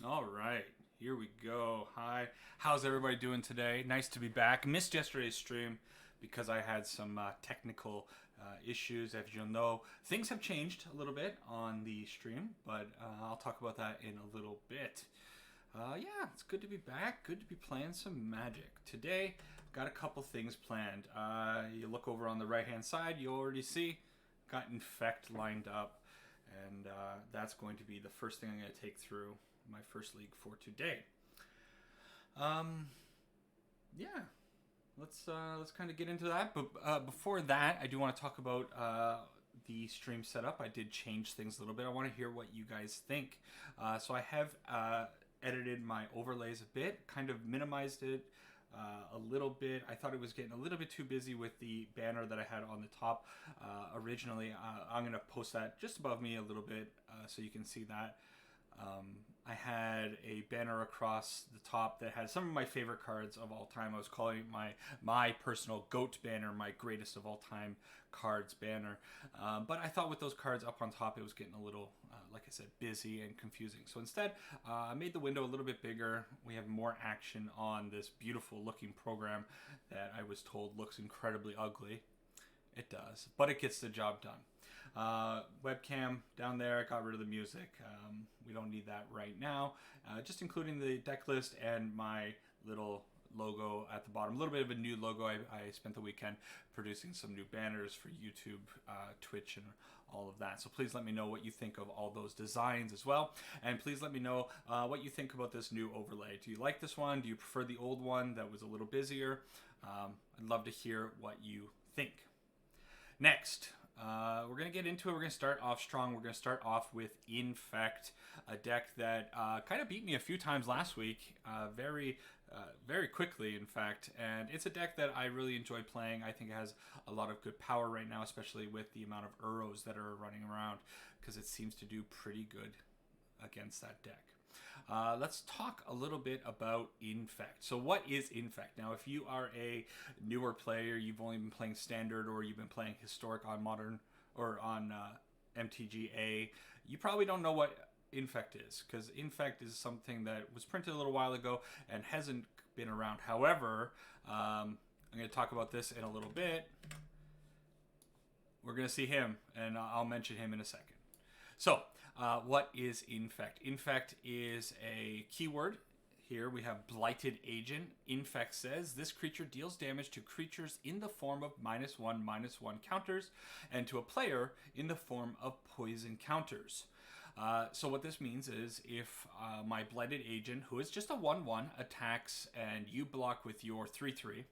All right, here we go. Hi, how's everybody doing today? Nice to be back. Missed yesterday's stream because I had some technical issues. As you'll know, things have changed a little bit on the stream, but I'll talk about that in a little bit. Yeah, it's good to be back. Good to be playing some Magic. Today, got a couple things planned. You look over on the right hand side, you already see got Infect lined up, and that's going to be the first thing I'm going to take through my first league for today. Um, yeah, let's kind of get into that. But before that, I do want to talk about the stream setup. I did change things a little bit. I want to hear what you guys think. So I have edited my overlays a bit, kind of minimized it a little bit. I thought it was getting a little bit too busy with the banner that I had on the top originally. I'm going to post that just above me a little bit so you can see that. I had a banner across the top that had some of my favorite cards of all time. I was calling it my personal GOAT banner, my greatest of all time cards banner. But I thought with those cards up on top, it was getting a little, like I said, busy and confusing. So instead, I made the window a little bit bigger. We have more action on this beautiful looking program that I was told looks incredibly ugly. It does, but it gets the job done. Webcam down there, got rid of the music. We don't need that right now. Just including the deck list and my little logo at the bottom. A little bit of a new logo. I spent the weekend producing some new banners for YouTube, Twitch, and all of that. So please let me know what you think of all those designs as well. And please let me know what you think about this new overlay. Do you like this one? Do you prefer the old one that was a little busier? I'd love to hear what you think. Next, we're going to get into it. We're going to start off strong. We're going to start off with Infect, a deck that kind of beat me a few times last week, very quickly, in fact. And it's a deck that I really enjoy playing. I think it has a lot of good power right now, especially with the amount of Uros that are running around, because it seems to do pretty good against that deck. Let's talk a little bit about Infect. So what is Infect? Now, if you are a newer player, you've only been playing Standard or you've been playing Historic on Modern or on MTGA, you probably don't know what Infect is, because Infect is something that was printed a little while ago and hasn't been around. However, I'm going to talk about this in a little bit. We're going to see him, and I'll mention him in a second. So, what is Infect? Infect is a keyword. Here we have Blighted Agent. Infect says this creature deals damage to creatures in the form of -1/-1 counters and to a player in the form of poison counters. So what this means is if my Blighted Agent, who is just a 1/1, attacks and you block with your 3/3,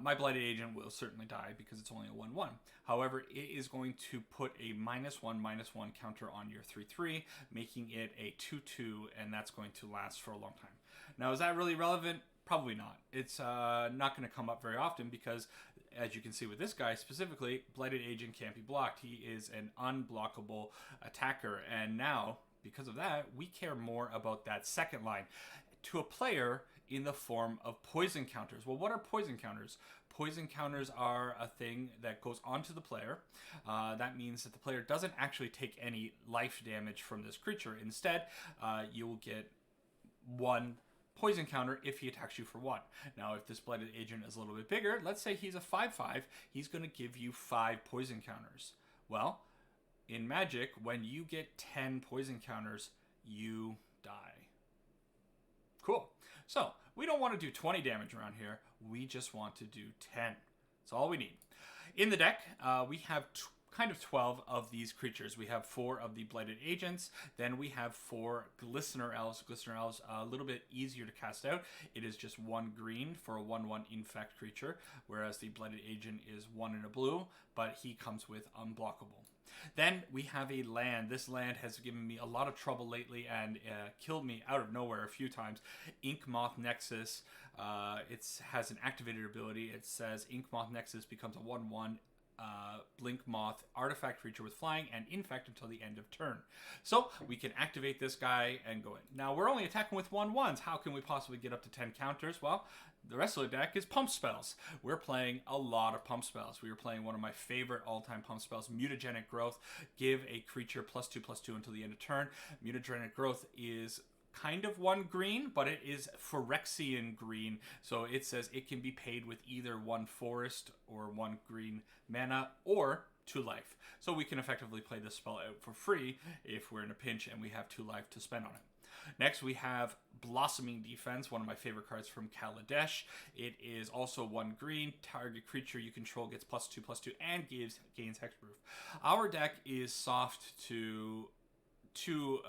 my Blighted Agent will certainly die because it's only a 1/1. However, it is going to put a -1/-1 counter on your 3/3, making it a 2/2, and that's going to last for a long time. Now, is that really relevant? Probably not. It's not going to come up very often because, as you can see with this guy specifically, Blighted Agent can't be blocked. He is an unblockable attacker, and now, because of that, we care more about that second line. To a player, in the form of poison counters. Well, what are poison counters? Poison counters are a thing that goes onto the player. That means that the player doesn't actually take any life damage from this creature. Instead, you will get one poison counter if he attacks you for 1. Now, if this Blighted Agent is a little bit bigger, let's say he's a 5/5, he's going to give you 5 poison counters. Well, in Magic, when you get 10 poison counters, you die. Cool. So, we don't want to do 20 damage around here. We just want to do 10. That's all we need. In the deck, we have kind of 12 of these creatures. We have 4 of the Blighted Agents. Then we have 4 Glistener Elves. Glistener Elves a little bit easier to cast out. It is just 1 green for a 1/1 Infect creature, whereas the Blighted Agent is 1 in a blue, but he comes with Unblockable. Then we have a land. This land has given me a lot of trouble lately and killed me out of nowhere a few times. Inkmoth Nexus. It has an activated ability. It says Inkmoth Nexus becomes a 1/1 Blink Moth artifact creature with flying and Infect until the end of turn. So we can activate this guy and go in. Now we're only attacking with 1/1s. How can we possibly get up to 10 counters? Well, the rest of the deck is pump spells. We're playing a lot of pump spells. We are playing one of my favorite all-time pump spells, Mutagenic Growth. Give a creature +2/+2 until the end of turn. Mutagenic Growth is kind of 1 green, but it is Phyrexian green. So it says it can be paid with either 1 forest or 1 green mana or 2 life. So we can effectively play this spell out for free if we're in a pinch and we have 2 life to spend on it. Next, we have Blossoming Defense, one of my favorite cards from Kaldheim. It is also 1 green. Target creature you control gets +2/+2 and gains hexproof. Our deck is soft to two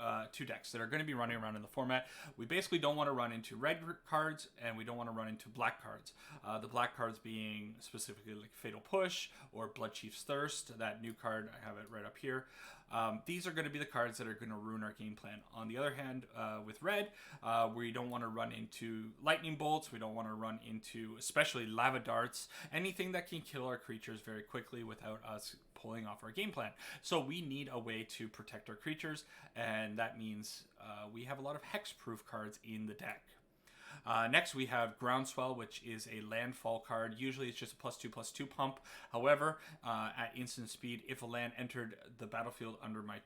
decks that are going to be running around in the format. We basically don't want to run into red cards, and we don't want to run into black cards. The black cards being specifically like Fatal Push or Bloodchief's Thirst, that new card, I have it right up here. These are going to be the cards that are going to ruin our game plan. On the other hand, with red, we don't want to run into lightning bolts. We don't want to run into, especially lava darts, anything that can kill our creatures very quickly without us pulling off our game plan. So we need a way to protect our creatures, and that means we have a lot of hexproof cards in the deck. Next, we have Groundswell, which is a landfall card. Usually it's just a +2/+2 pump. However, at instant speed, if a land entered the battlefield under my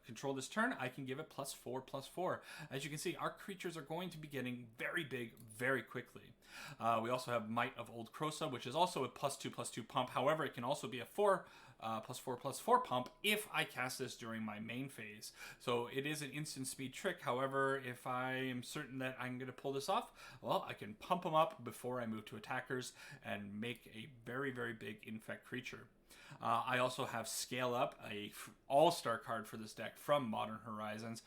control this turn, I can give it +4/+4. As you can see, our creatures are going to be getting very big very quickly. We also have Might of Old Krosa, which is also a +2/+2 pump. However, it can also be a +4/+4 pump if I cast this during my main phase. So it is an instant speed trick. However, if I am certain that I'm going to pull this off, well, I can pump them up before I move to attackers and make a very, very big Infect creature. I also have Scale Up, a all-star card for this deck from Modern Horizons.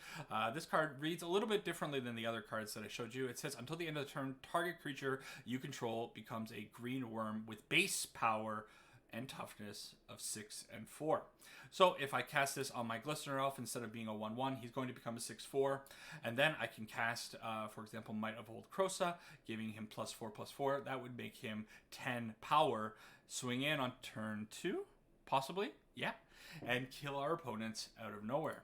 This card reads a little bit differently than the other cards that I showed you. It says, until the end of the turn, target creature you control becomes a green worm with base power and toughness of 6 and 4. So if I cast this on my Glistener Elf, instead of being a 1/1, he's going to become a 6/4. And then I can cast, for example, Might of Old Krosa, giving him +4/+4. That would make him 10 power. Swing in on turn 2, possibly, yeah, and kill our opponents out of nowhere.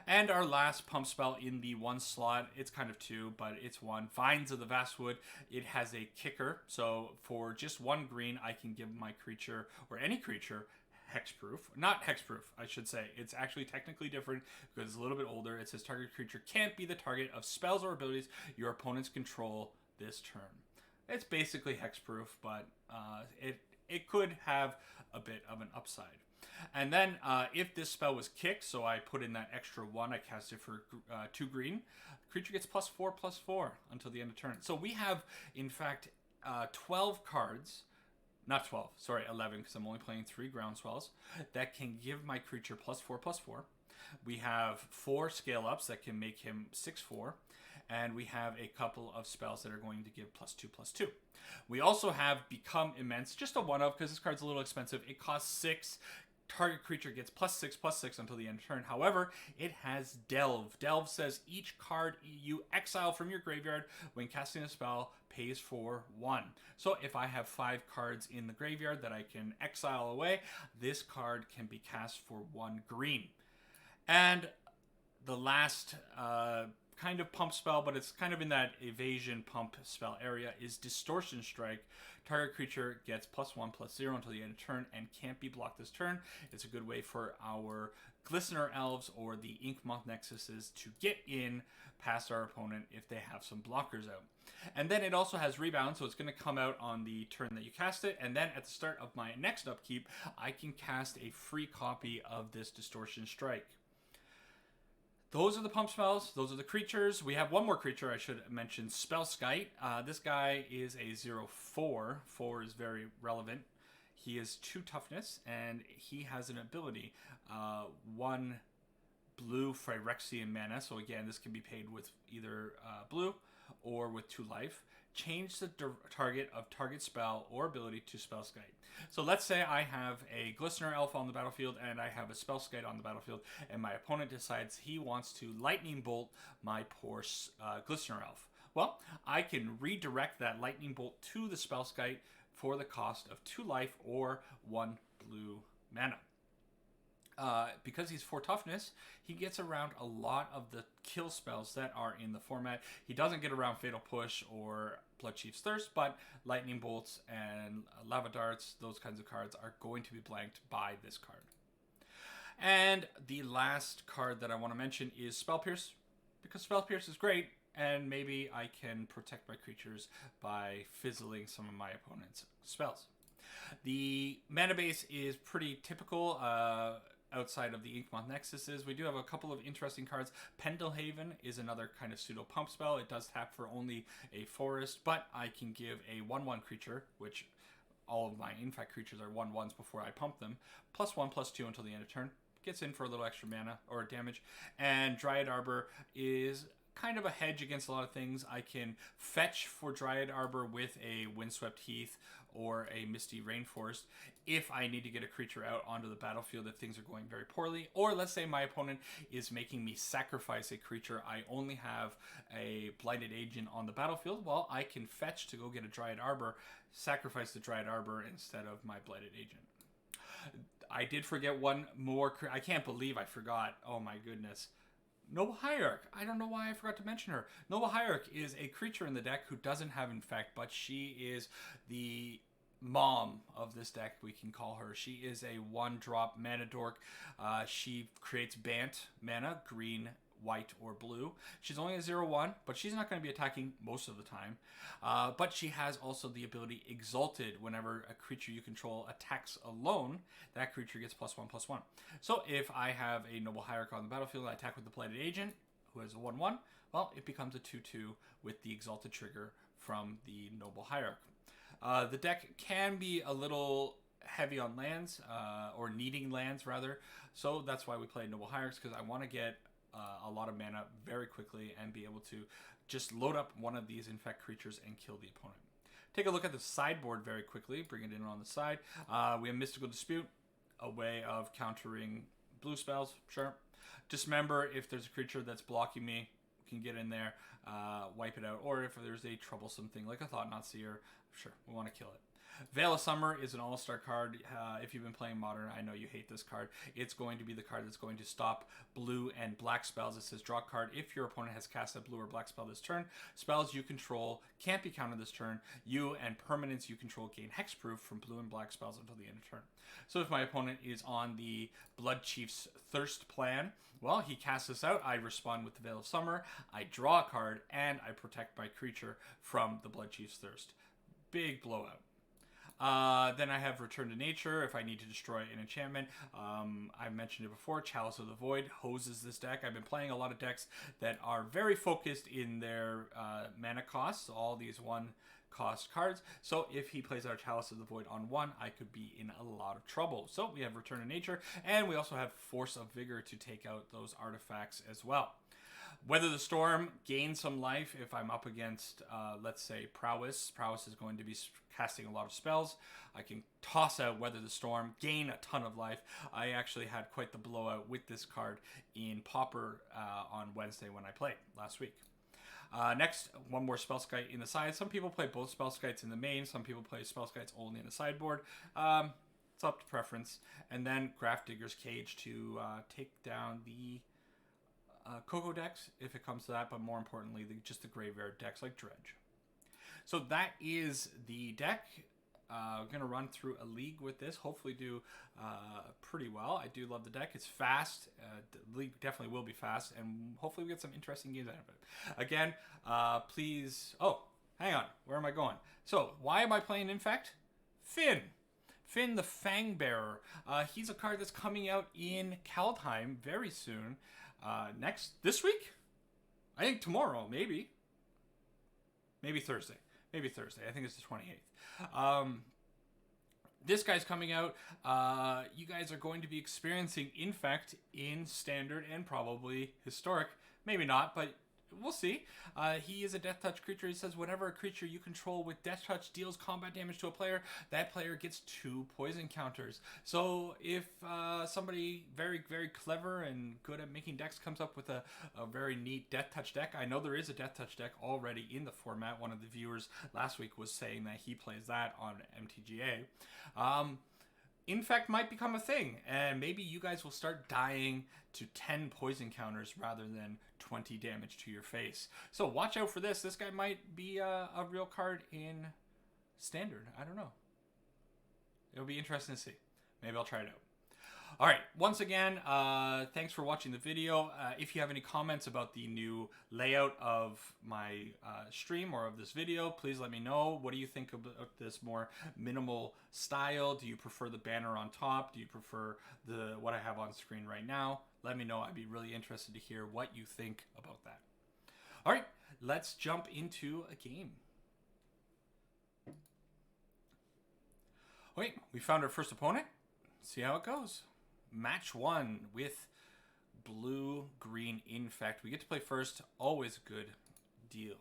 And our last pump spell in the 1 slot, it's kind of 2, but it's 1. Vines of the Vastwood. It has a kicker, so for just 1 green, I can give my creature, or any creature, hexproof. Not hexproof, I should say. It's actually technically different because it's a little bit older. It says target creature can't be the target of spells or abilities your opponents control this turn. It's basically hexproof, but it could have a bit of an upside. And then if this spell was kicked, so I put in that extra 1, I cast it for 2 green, creature gets +4/+4 until the end of turn. So we have, in fact, 12 cards, not 12, sorry, 11, because I'm only playing 3 Groundswells, that can give my creature +4/+4. We have 4 Scale Ups that can make him 6/4. And we have a couple of spells that are going to give +2/+2. We also have Become Immense, just a 1-of, because this card's a little expensive. It costs 6. Target creature gets +6/+6 until the end of turn. However, it has Delve. Delve says each card you exile from your graveyard when casting a spell pays for 1. So if I have 5 cards in the graveyard that I can exile away, this card can be cast for 1 green. And the last kind of pump spell, but it's kind of in that evasion pump spell area, is Distortion Strike. Target creature gets +1/+0 until the end of turn and can't be blocked this turn. It's a good way for our Glistener Elves or the Inkmoth Nexuses to get in past our opponent if they have some blockers out. And then it also has Rebound, so it's going to come out on the turn that you cast it, and then at the start of my next upkeep, I can cast a free copy of this Distortion Strike. Those are the pump spells. Those are the creatures. We have one more creature I should mention, Spellskite. This guy is a 0/4. 4 is very relevant. He is 2 toughness, and he has an ability. 1 blue Phyrexian mana. So again, this can be paid with either blue or with 2 life. Change the target of target spell or ability to Spellskite. So let's say I have a Glistener Elf on the battlefield and I have a Spellskite on the battlefield, and my opponent decides he wants to Lightning Bolt my poor Glistener Elf. Well, I can redirect that Lightning Bolt to the Spellskite for the cost of 2 life or 1 blue mana. Because he's 4 toughness, he gets around a lot of the kill spells that are in the format. He doesn't get around Fatal Push or Bloodchief's Thirst, but Lightning Bolts and Lava Darts, those kinds of cards, are going to be blanked by this card. And the last card that I want to mention is Spell Pierce. because Spell Pierce is great, and maybe I can protect my creatures by fizzling some of my opponent's spells. The mana base is pretty typical. Outside of the Inkmoth Nexuses, we do have a couple of interesting cards. Pendelhaven is another kind of pseudo pump spell. It does tap for only a forest, but I can give a 1/1 creature, which all of my Infect creatures are 1/1s before I pump them, +1/+2 until the end of turn. Gets in for a little extra mana or damage. And Dryad Arbor is kind of a hedge against a lot of things. I can fetch for Dryad Arbor with a Windswept Heath or a Misty Rainforest if I need to get a creature out onto the battlefield if things are going very poorly. Or let's say my opponent is making me sacrifice a creature. I only have a Blighted Agent on the battlefield. Well, I can fetch to go get a Dryad Arbor, sacrifice the Dryad Arbor instead of my Blighted Agent. I did forget one more. I can't believe I forgot. Oh my goodness. Noble Hierarch. I don't know why I forgot to mention her. Noble Hierarch is a creature in the deck who doesn't have Infect, but she is the mom of this deck, we can call her. She is a 1-drop mana dork. She creates Bant mana, green, white, or blue. She's only a 0/1, but she's not going to be attacking most of the time. But she has also the ability Exalted. Whenever a creature you control attacks alone, that creature gets +1/+1. So if I have a Noble Hierarch on the battlefield, I attack with the Blighted Agent, who has a 1/1, well, it becomes a 2/2 with the Exalted trigger from the Noble Hierarch. The deck can be a little heavy on lands, or needing lands rather. So that's why we play Noble Hierarchs, because I want to get a lot of mana very quickly and be able to just load up one of these Infect creatures and kill the opponent. Take a look at the sideboard very quickly, bring it in on the side. We have Mystical Dispute, a way of countering blue spells, sure. Just remember, if there's a creature that's blocking me, we can get in there, wipe it out. Or if there's a troublesome thing like a Thought-Knot Seer, sure, we want to kill it. Veil of Summer is an all-star card. If you've been playing Modern, I know you hate this card. It's going to be the card that's going to stop blue and black spells. It says draw card if your opponent has cast a blue or black spell this turn. Spells you control can't be countered this turn. You and permanents you control gain hexproof from blue and black spells until the end of turn. So if my opponent is on the Blood Chief's Thirst plan, well, he casts this out. I respond with the Veil of Summer. I draw a card, and I protect my creature from the Blood Chief's Thirst. Big blowout. Then I have Return to Nature if I need to destroy an enchantment. I've mentioned it before, Chalice of the Void hoses this deck. I've been playing a lot of decks that are very focused in their mana costs, all these 1-cost cards. So if he plays our Chalice of the Void on 1, I could be in a lot of trouble. So we have Return to Nature, and we also have Force of Vigor to take out those artifacts as well. Weather the Storm, gain some life if I'm up against, let's say, Prowess. Prowess is going to be casting a lot of spells. I can toss out Weather the Storm, gain a ton of life. I actually had quite the blowout with this card in Pauper on Wednesday when I played last week. Next, one more Spellskite in the side. Some people play both Spellskites in the main. Some people play Spellskites only in the sideboard. It's up to preference. And then Grafdigger's Cage to take down the Coco decks, if it comes to that, but more importantly, just the graveyard decks like Dredge. So that is the deck. I'm going to run through a league with this, hopefully do pretty well. I do love the deck. It's fast. The league definitely will be fast, and hopefully we get some interesting games out of it. Again, please... Oh, hang on. Where am I going? So, why am I playing Infect? Fynn. Fynn the Fangbearer. He's a card that's coming out in Kaldheim very soon. This week? I think tomorrow, maybe Thursday. I think it's the 28th. This guy's coming out. You guys are going to be experiencing Infect in Standard and probably Historic. Maybe not, but we'll see. He is a Death Touch creature. He says whenever a creature you control with Death Touch deals combat damage to a player, that player gets 2 poison counters. So if somebody very, very clever and good at making decks comes up with a very neat Death Touch deck, I know there is a Death Touch deck already in the format. One of the viewers last week was saying that he plays that on MTGA. Infect might become a thing, and maybe you guys will start dying to 10 poison counters rather than 20 damage to your face. So watch out for this. This guy might be a real card in Standard. I don't know. It'll be interesting to see. Maybe I'll try it out. All right, once again, thanks for watching the video. If you have any comments about the new layout of my stream or of this video, please let me know. What do you think about this more minimal style? Do you prefer the banner on top? Do you prefer what I have on screen right now? Let me know. I'd be really interested to hear what you think about that. All right, let's jump into a game. Wait, we found our first opponent. See how it goes. Match 1 with blue-green Infect. We get to play first. Always a good deal.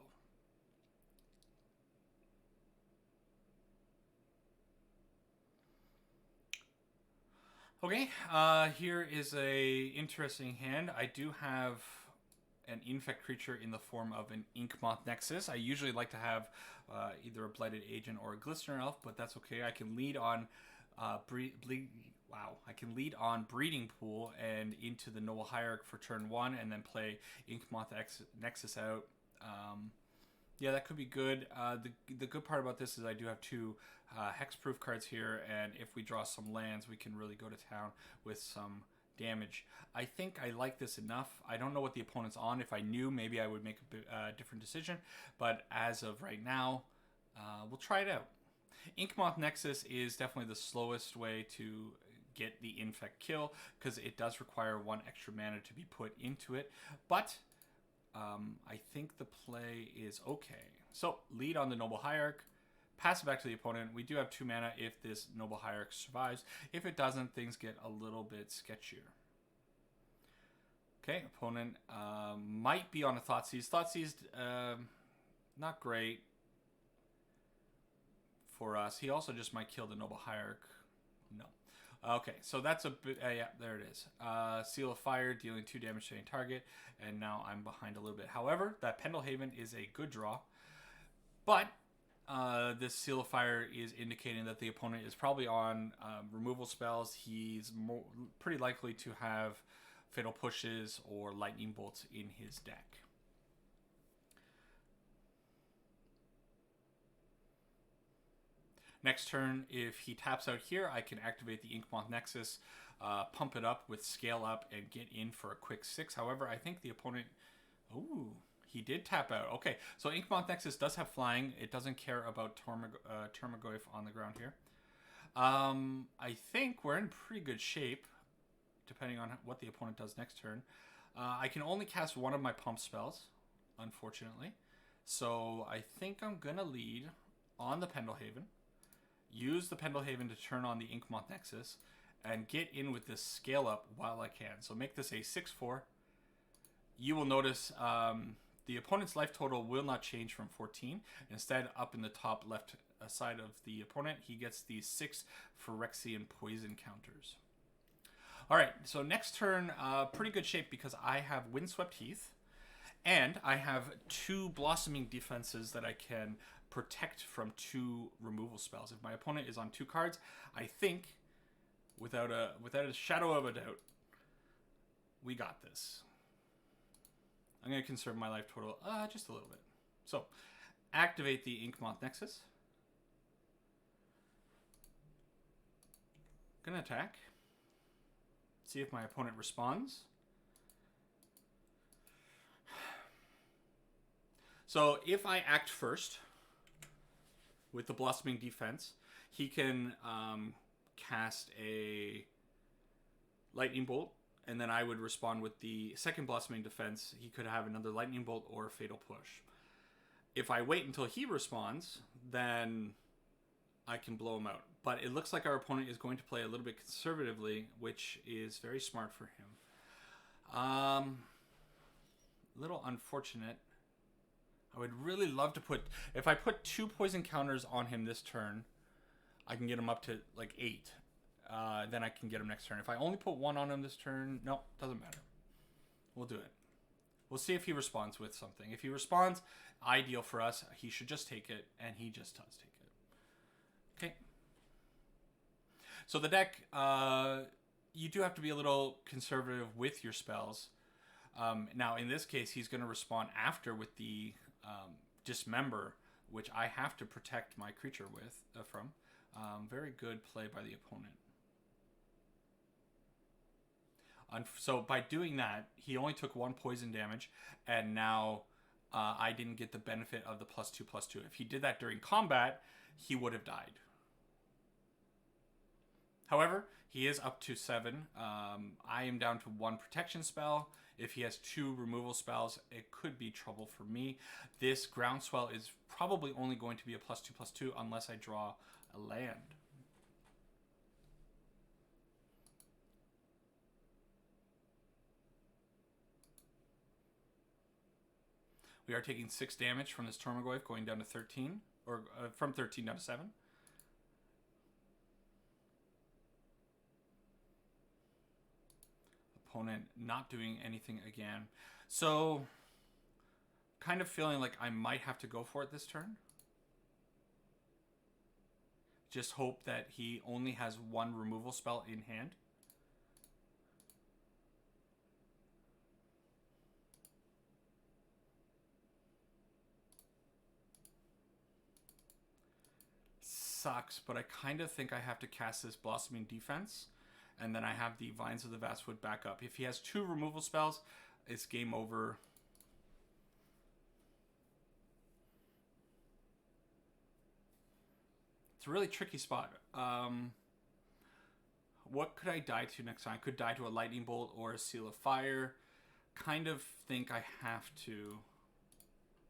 Okay, here is a interesting hand. I do have an Infect creature in the form of an Inkmoth Nexus. I usually like to have either a Blighted Agent or a Glistener Elf, but that's okay. I can lead on I can lead on Breeding Pool and into the Noble Hierarch for turn 1, and then play Inkmoth Nexus out. Yeah, that could be good. The good part about this is I do have 2 hexproof cards here, and if we draw some lands, we can really go to town with some damage. I think I like this enough. I don't know what the opponent's on. If I knew, maybe I would make a different decision, but as of right now, we'll try it out. Inkmoth Nexus is definitely the slowest way to get the Infect kill, because it does require 1 extra mana to be put into it, but I think the play is okay. So, lead on the Noble Hierarch, pass it back to the opponent. We do have 2 mana if this Noble Hierarch survives. If it doesn't, things get a little bit sketchier. Okay, opponent might be on a Thoughtseize. Thoughtseized, not great for us. He also just might kill the Noble Hierarch. No. Okay, so that's a bit... yeah, there it is. Seal of Fire, dealing 2 damage to any target, and now I'm behind a little bit. However, that Pendelhaven is a good draw, but this Seal of Fire is indicating that the opponent is probably on removal spells. He's pretty likely to have Fatal Pushes or Lightning Bolts in his deck. Next turn, if he taps out here, I can activate the Inkmoth Nexus, pump it up with Scale Up, and get in for a quick 6. However, I think the opponent... Ooh, he did tap out. Okay, so Inkmoth Nexus does have flying. It doesn't care about Tarmogoyf on the ground here. I think we're in pretty good shape, depending on what the opponent does next turn. I can only cast 1 of my pump spells, unfortunately. So I think I'm going to lead on the Pendelhaven. Use the Pendelhaven to turn on the Inkmoth Nexus and get in with this Scale Up while I can. So make this a 6/4. You will notice the opponent's life total will not change from 14. Instead, up in the top left side of the opponent, he gets these 6 Phyrexian poison counters. All right, so next turn, pretty good shape because I have Windswept Heath, and I have 2 Blossoming defenses that I can protect from 2 removal spells. If my opponent is on 2 cards, I think, without a shadow of a doubt, we got this. I'm going to conserve my life total just a little bit. So, activate the Inkmoth Nexus. Going to attack. See if my opponent responds. So, if I act first with the Blossoming Defense, he can cast a Lightning Bolt, and then I would respond with the second Blossoming Defense. He could have another Lightning Bolt or a Fatal Push. If I wait until he responds, then I can blow him out. But it looks like our opponent is going to play a little bit conservatively, which is very smart for him. Little unfortunate. I would really love to put... If I put 2 poison counters on him this turn, I can get him up to like 8. Then I can get him next turn. If I only put 1 on him this turn, no, doesn't matter. We'll do it. We'll see if he responds with something. If he responds, ideal for us. He should just take it, and he just does take it. Okay. So the deck, you do have to be a little conservative with your spells. Now, in this case, he's going to respond after with the Dismember, which I have to protect my creature with from. Very good play by the opponent. So by doing that, he only took 1 poison damage, and now I didn't get the benefit of the +2/+2. If he did that during combat, he would have died. However, he is up to 7. I am down to 1 protection spell. If he has 2 removal spells, it could be trouble for me. This Groundswell is probably only going to be a +2/+2 unless I draw a land. We are taking 6 damage from this Tormagoyf, going down to 13, or from 13 down to 7. Opponent not doing anything again. So, kind of feeling like I might have to go for it this turn. Just hope that he only has 1 removal spell in hand. Sucks, but I kind of think I have to cast this Blossoming Defense, and then I have the Vines of the Vastwood back up. If he has 2 removal spells, it's game over. It's a really tricky spot. What could I die to next time? I could die to a Lightning Bolt or a Seal of Fire. Kind of think I have to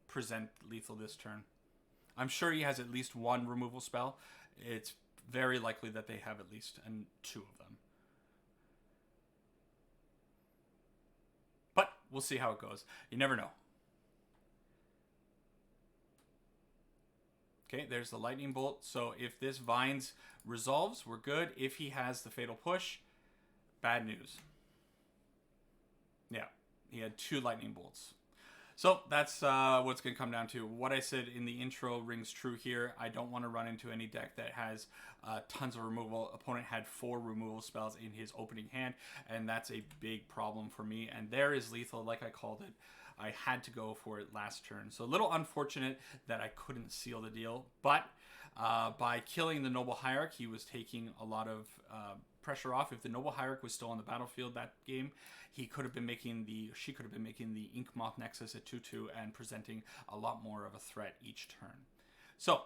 present lethal this turn. I'm sure he has at least 1 removal spell. It's very likely that they have at least 2 of them. But we'll see how it goes. You never know. Okay, there's the Lightning Bolt. So if this Vines resolves, we're good. If he has the Fatal Push, bad news. Yeah, he had 2 Lightning Bolts. So that's what's going to come down to. What I said in the intro rings true here. I don't want to run into any deck that has tons of removal. Opponent had 4 removal spells in his opening hand, and that's a big problem for me. And there is lethal, like I called it. I had to go for it last turn. So a little unfortunate that I couldn't seal the deal. But by killing the Noble Hierarch, he was taking a lot of pressure off. If the Noble Hierarch was still on the battlefield that game, she could have been making the Ink Moth Nexus at 2/2 and presenting a lot more of a threat each turn. So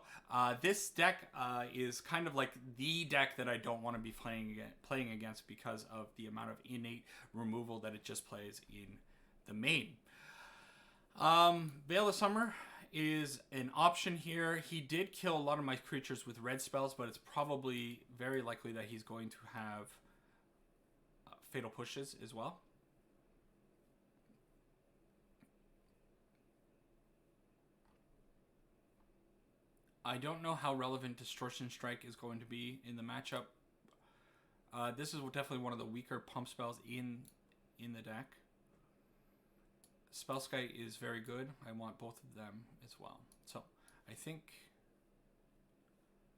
this deck is kind of like the deck that I don't want to be playing against because of the amount of innate removal that it just plays in the main. Veil of Summer is an option here. He did kill a lot of my creatures with red spells, but it's probably very likely that he's going to have Fatal Pushes as well. I don't know how relevant Distortion Strike is going to be in the matchup. This is definitely one of the weaker pump spells in the deck. Spellskite is very good. I want both of them as well. So I think,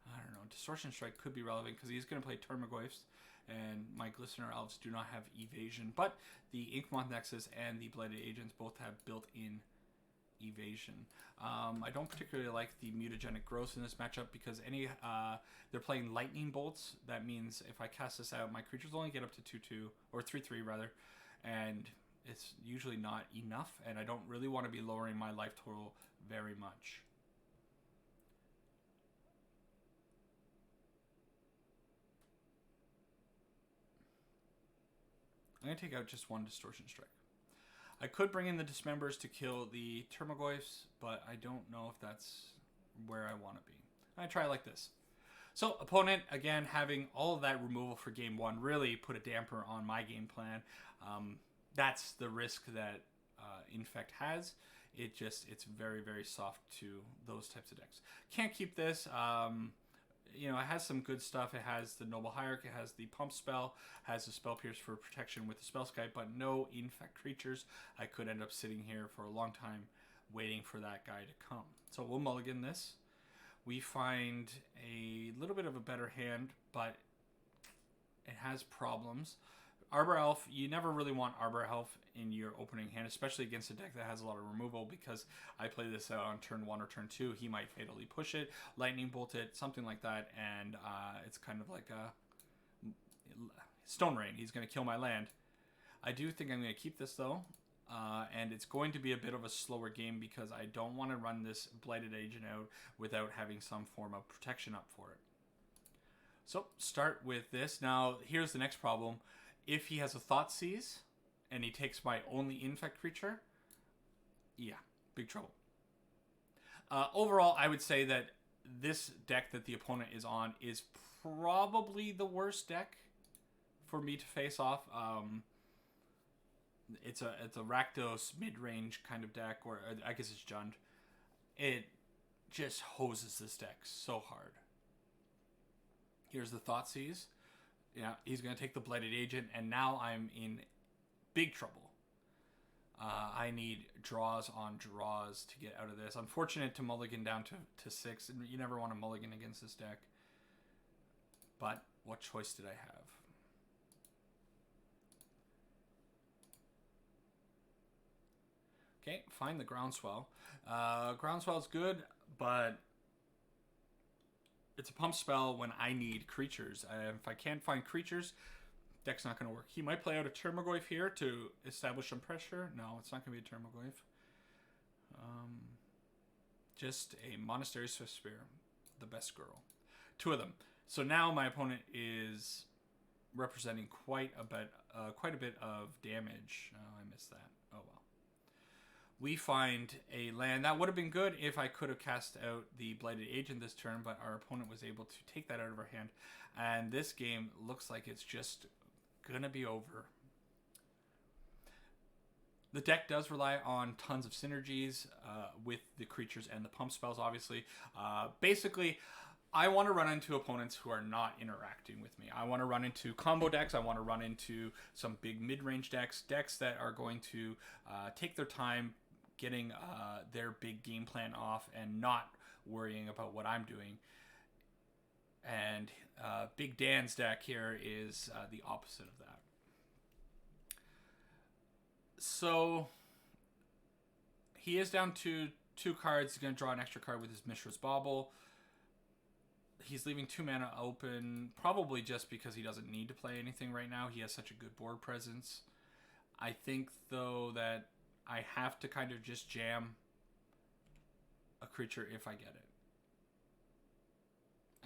I don't know, Distortion Strike could be relevant because he's going to play Termagoyfs, and my Glistener Elves do not have evasion. But the Inkmoth Nexus and the Blighted Agents both have built-in evasion. I don't particularly like the Mutagenic Growth in this matchup because they're playing Lightning Bolts. That means if I cast this out, my creatures only get up to 2/2, or 3/3 rather, and it's usually not enough, and I don't really want to be lowering my life total very much. I'm going to take out just 1 Distortion Strike. I could bring in the Dismembers to kill the Termagoyfs, but I don't know if that's where I want to be. I try like this. So, opponent, again, having all of that removal for game 1 really put a damper on my game plan. That's the risk that Infect has. It's very, very soft to those types of decks. Can't keep this. It has some good stuff. It has the Noble Hierarch, it has the Pump Spell, has the Spell Pierce for protection with the Spellskite, but no Infect creatures. I could end up sitting here for a long time waiting for that guy to come. So we'll mulligan this. We find a little bit of a better hand, but it has problems. Arbor Elf, you never really want Arbor Elf in your opening hand, especially against a deck that has a lot of removal, because I play this out on turn 1 or turn 2. He might fatally push it, lightning bolt it, something like that, and it's kind of like a Stone Rain. He's going to kill my land. I do think I'm going to keep this though. And it's going to be a bit of a slower game because I don't want to run this Blighted Agent out without having some form of protection up for it. So, start with this. Now, here's the next problem. If he has a Thoughtseize, and he takes my only Infect creature, yeah, big trouble. Overall, I would say that this deck that the opponent is on is probably the worst deck for me to face off. It's a Rakdos mid-range kind of deck, or I guess it's Jund. It just hoses this deck so hard. Here's the Thoughtseize. Yeah, he's going to take the Blighted Agent, and now I'm in big trouble. I need draws on draws to get out of this. Unfortunate to mulligan down to 6. And you never want to mulligan against this deck. But what choice did I have? Okay, find the Groundswell. Groundswell's good, but it's a pump spell when I need creatures. If I can't find creatures, deck's not going to work. He might play out a Termagoyf here to establish some pressure. No, it's not going to be a Termagoyf. Just a Monastery Swift Spear, the best girl. 2 of them. So now my opponent is representing quite a bit of damage. Oh, I missed that. Oh well. We find a land. That would have been good if I could have cast out the Blighted Agent this turn, but our opponent was able to take that out of our hand. And this game looks like it's just gonna be over. The deck does rely on tons of synergies with the creatures and the pump spells, obviously. Basically, I want to run into opponents who are not interacting with me. I want to run into combo decks. I want to run into some big mid-range decks that are going to take their time getting their big game plan off and not worrying about what I'm doing. And Big Dan's deck here is the opposite of that. So he is down to 2 cards. He's going to draw an extra card with his Mishra's Bauble. He's leaving 2 mana open, probably just because he doesn't need to play anything right now. He has such a good board presence. I think, though, that I have to kind of just jam a creature if I get it.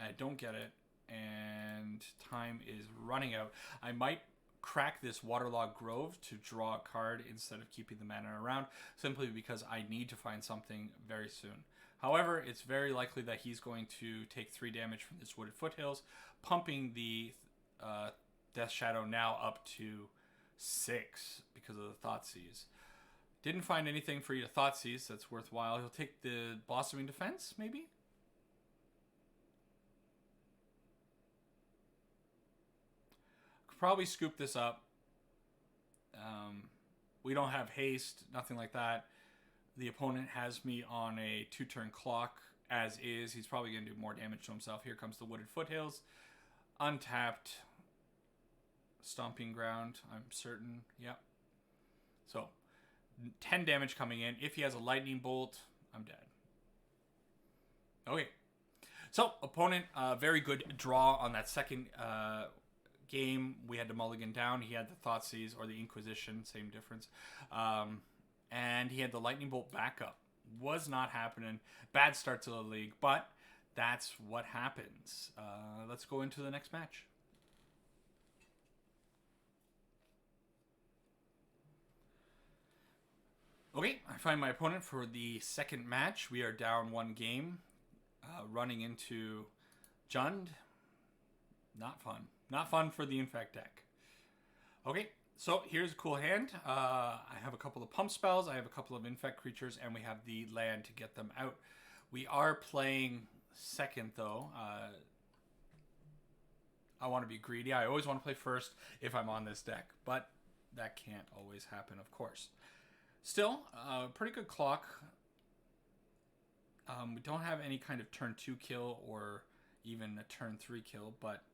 I don't get it, and time is running out. I might crack this Waterlogged Grove to draw a card instead of keeping the mana around, simply because I need to find something very soon. However, it's very likely that he's going to take 3 damage from this Wooded Foothills, pumping the Death Shadow now up to 6 because of the Thoughtseize. Didn't find anything for you to Thoughtseize that's worthwhile. He'll take the Blossoming Defense, maybe? Could probably scoop this up. We don't have haste, nothing like that. The opponent has me on a 2-turn clock as is. He's probably going to do more damage to himself. Here comes the Wooded Foothills. Untapped. Stomping Ground, I'm certain. Yep. So, 10 damage coming in. If he has a Lightning Bolt, I'm dead. Okay. So, opponent, very good draw on that second game. We had to mulligan down. He had the Thoughtseize or the Inquisition, same difference. And he had the Lightning Bolt backup. Was not happening. Bad start to the league, but that's what happens. Let's go into the next match. Okay, I find my opponent for the second match. We are down 1 game. Running into Jund. Not fun. Not fun for the Infect deck. Okay. So here's a cool hand. I have a couple of pump spells. I have a couple of Infect creatures, and we have the land to get them out. We are playing second, though. I want to be greedy. I always want to play first if I'm on this deck, but that can't always happen, of course. Still, pretty good clock. We don't have any kind of turn 2 kill or even a turn 3 kill, but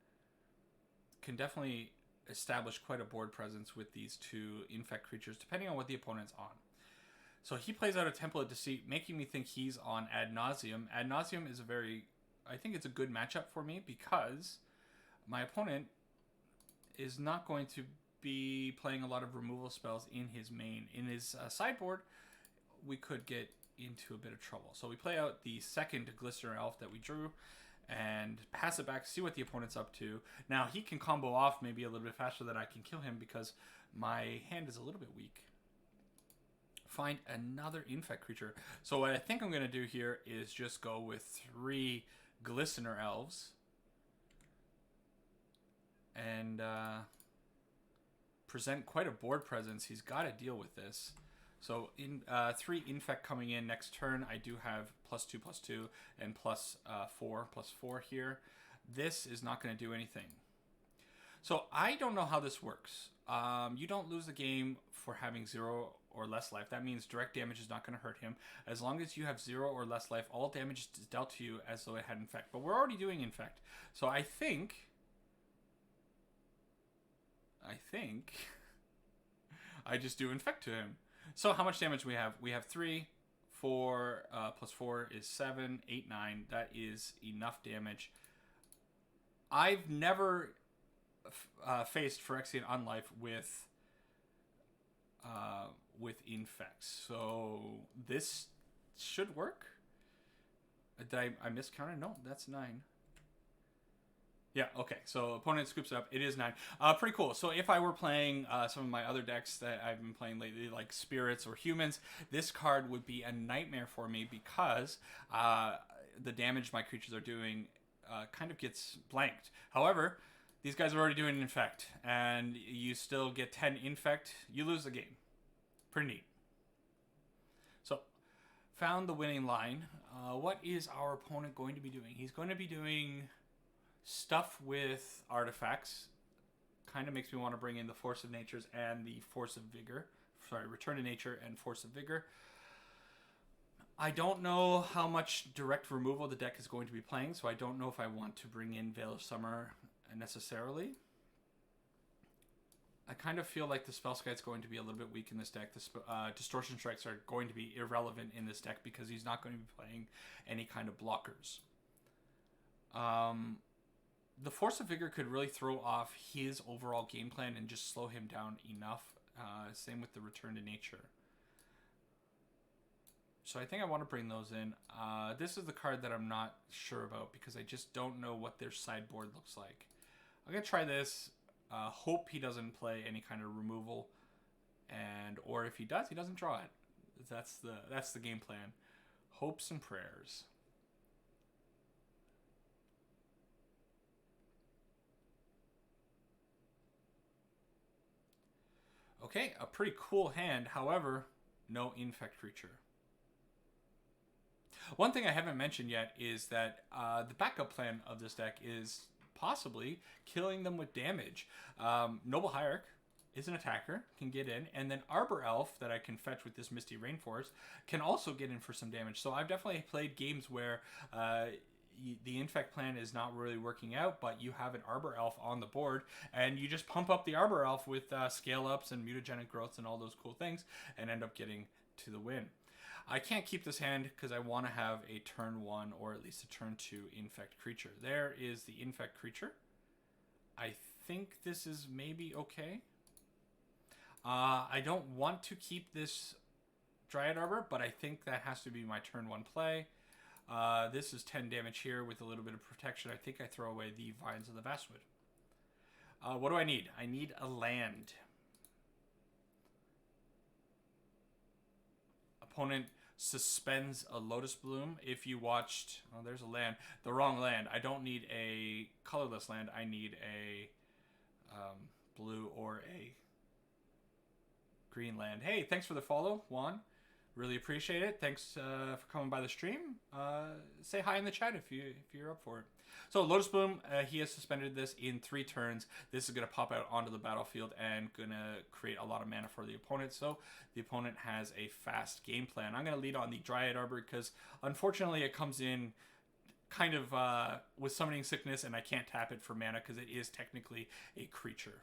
can definitely establish quite a board presence with these 2 Infect creatures, depending on what the opponent's on. So he plays out a Temple of Deceit, making me think he's on Ad Nauseam. Ad Nauseam is I think it's a good matchup for me because my opponent is not going to be playing a lot of removal spells in his main. In his sideboard, we could get into a bit of trouble. So we play out the second Glistener Elf that we drew and pass it back, see what the opponent's up to. Now, he can combo off maybe a little bit faster than I can kill him because my hand is a little bit weak. Find another Infect creature. So what I think I'm going to do here is just go with 3 Glistener Elves. And present quite a board presence. He's got to deal with this. So in 3 Infect coming in next turn. I do have +2/+2 and +4/+4 here. This is not going to do anything. So I don't know how this works. You don't lose the game for having 0 or less life. That means direct damage is not going to hurt him. As long as you have 0 or less life, all damage is dealt to you as though it had Infect. But we're already doing Infect. So I think I just do Infect to him. So how much damage we have? We have 3, 4, +4 is 7, 8, 9. That is enough damage. I've never faced Phyrexian Unlife with Infects, so this should work. Did I miscounted? No, that's 9. Yeah, okay, so opponent scoops up. It is 9. Pretty cool. So if I were playing some of my other decks that I've been playing lately, like Spirits or Humans, this card would be a nightmare for me because the damage my creatures are doing kind of gets blanked. However, these guys are already doing Infect, and you still get 10 Infect. You lose the game. Pretty neat. So, found the winning line. What is our opponent going to be doing? He's going to be doing stuff with artifacts. Kind of makes me want to bring in the Force of Natures and the Force of Vigor. Sorry, Return to Nature and Force of Vigor. I don't know how much direct removal the deck is going to be playing, so I don't know if I want to bring in Veil of Summer necessarily. I kind of feel like the Spellskite's going to be a little bit weak in this deck. The Distortion Strikes are going to be irrelevant in this deck because he's not going to be playing any kind of blockers. The Force of Vigor could really throw off his overall game plan and just slow him down enough. Same with the Return to Nature. So I think I want to bring those in. This is the card that I'm not sure about because I just don't know what their sideboard looks like. I'm going to try this. Hope he doesn't play any kind of removal. Or if he does, he doesn't draw it. That's the game plan. Hopes and prayers. Okay, a pretty cool hand. However, no Infect creature. One thing I haven't mentioned yet is that the backup plan of this deck is possibly killing them with damage. Noble Hierarch is an attacker, can get in, and then Arbor Elf that I can fetch with this Misty Rainforest can also get in for some damage. So I've definitely played games where the Infect plan is not really working out, but you have an Arbor Elf on the board, and you just pump up the Arbor Elf with scale ups and mutagenic growths and all those cool things, and end up getting to the win. I can't keep this hand because I want to have a turn 1 or at least a turn 2 Infect creature. There is the Infect creature. I think this is maybe okay. I don't want to keep this Dryad Arbor, but I think that has to be my turn 1 play. This is 10 damage here with a little bit of protection. I think I throw away the Vines of the Vastwood. What do I need? I need a land. Opponent suspends a Lotus Bloom. If you watched, oh, there's a land. The wrong land. I don't need a colorless land. I need a blue or a green land. Hey, thanks for the follow, Juan. Really appreciate it. Thanks for coming by the stream. Say hi in the chat if you're up for it. So Lotus Bloom, he has suspended this in 3 turns. This is going to pop out onto the battlefield and going to create a lot of mana for the opponent. So the opponent has a fast game plan. I'm going to lead on the Dryad Arbor because unfortunately it comes in kind of with Summoning Sickness, and I can't tap it for mana because it is technically a creature.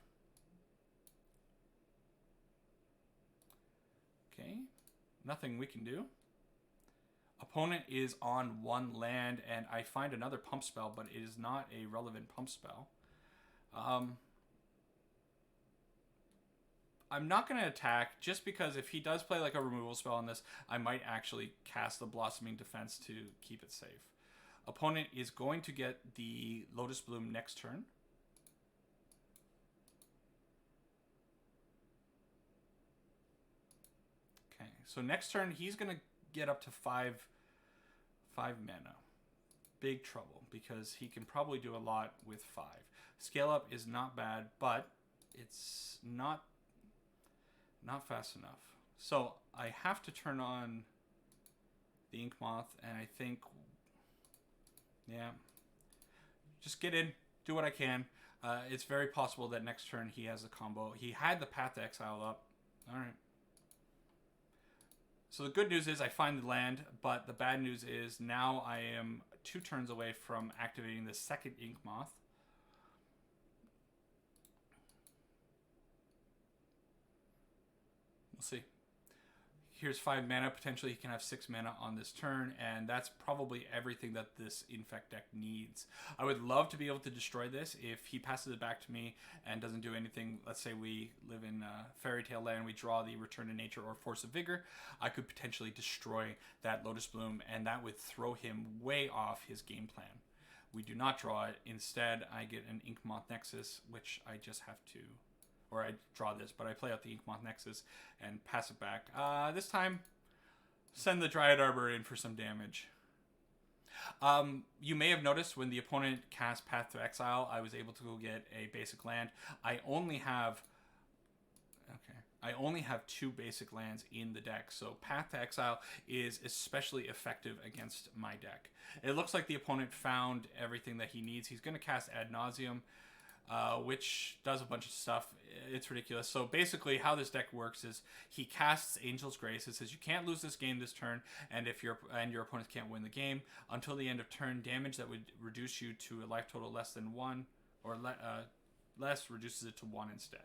Okay, nothing we can do. Opponent is on 1 land, and I find another pump spell, but it is not a relevant pump spell. I'm not going to attack just because if he does play like a removal spell on this, I might actually cast the Blossoming Defense to keep it safe. Opponent is going to get the Lotus Bloom next turn. Okay, so next turn he's going to get up to five mana. Big trouble because he can probably do a lot with 5. Scale up is not bad, but it's not fast enough. So I have to turn on the Ink Moth, and I think, yeah, just get in, do what I can. It's very possible that next turn he has a combo. He had the Path to Exile up. All right. So the good news is I find the land, but the bad news is now I am 2 turns away from activating the second Ink Moth. We'll see. Here's 5 mana. Potentially he can have 6 mana on this turn, and that's probably everything that this Infect deck needs. I would love to be able to destroy this if he passes it back to me and doesn't do anything. Let's say we live in Fairy Tale Land, we draw the Return to Nature or Force of Vigor. I could potentially destroy that Lotus Bloom, and that would throw him way off his game plan. We do not draw it. Instead, I get an Ink Moth Nexus, which I just have to... or I draw this, but I play out the Ink Moth Nexus and pass it back. This time, send the Dryad Arbor in for some damage. You may have noticed when the opponent cast Path to Exile, I was able to go get a basic land. I only have 2 basic lands in the deck, so Path to Exile is especially effective against my deck. It looks like the opponent found everything that he needs. He's going to cast Ad Nauseam, which does a bunch of stuff. It's ridiculous. So basically how this deck works is he casts Angel's Grace. It says you can't lose this game this turn, and if your opponents can't win the game until the end of turn, damage that would reduce you to a life total less than 1 or less reduces it to 1 instead.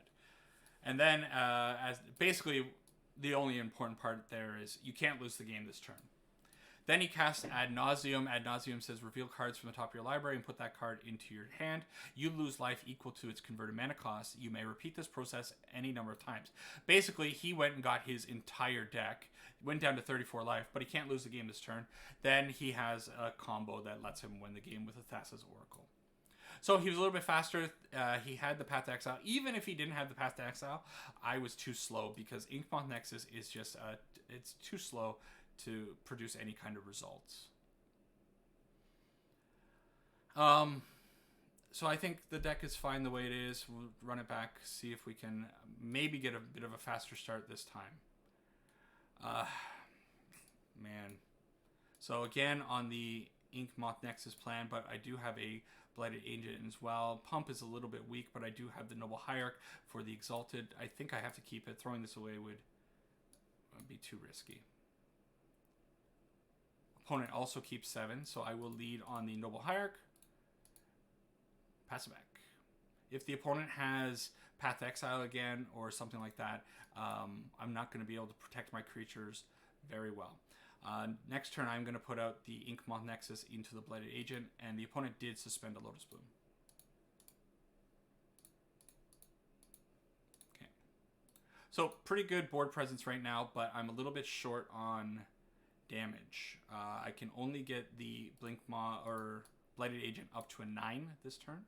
And then as basically the only important part there is you can't lose the game this turn. Then he casts Ad Nauseam. Ad Nauseam says reveal cards from the top of your library and put that card into your hand. You lose life equal to its converted mana cost. You may repeat this process any number of times. Basically, he went and got his entire deck, went down to 34 life, but he can't lose the game this turn. Then he has a combo that lets him win the game with Thassa's Oracle. So he was a little bit faster. He had the Path to Exile. Even if he didn't have the Path to Exile, I was too slow because Ink Moth Nexus is just it's too slow to produce any kind of results. So I think the deck is fine the way it is. We'll run it back, see if we can maybe get a bit of a faster start this time. Man. So again, on the Ink Moth Nexus plan, but I do have a Blighted Agent as well. Pump is a little bit weak, but I do have the Noble Hierarch for the Exalted. I think I have to keep it. Throwing this away would be too risky. Opponent also keeps 7, so I will lead on the Noble Hierarch. Pass it back. If the opponent has Path to Exile again or something like that, I'm not going to be able to protect my creatures very well. Next turn, I'm going to put out the Ink Moth Nexus into the Blighted Agent, and the opponent did suspend a Lotus Bloom. Okay. So, pretty good board presence right now, but I'm a little bit short on damage. I can only get the Blink Maw or Blighted Agent up to a 9 this turn.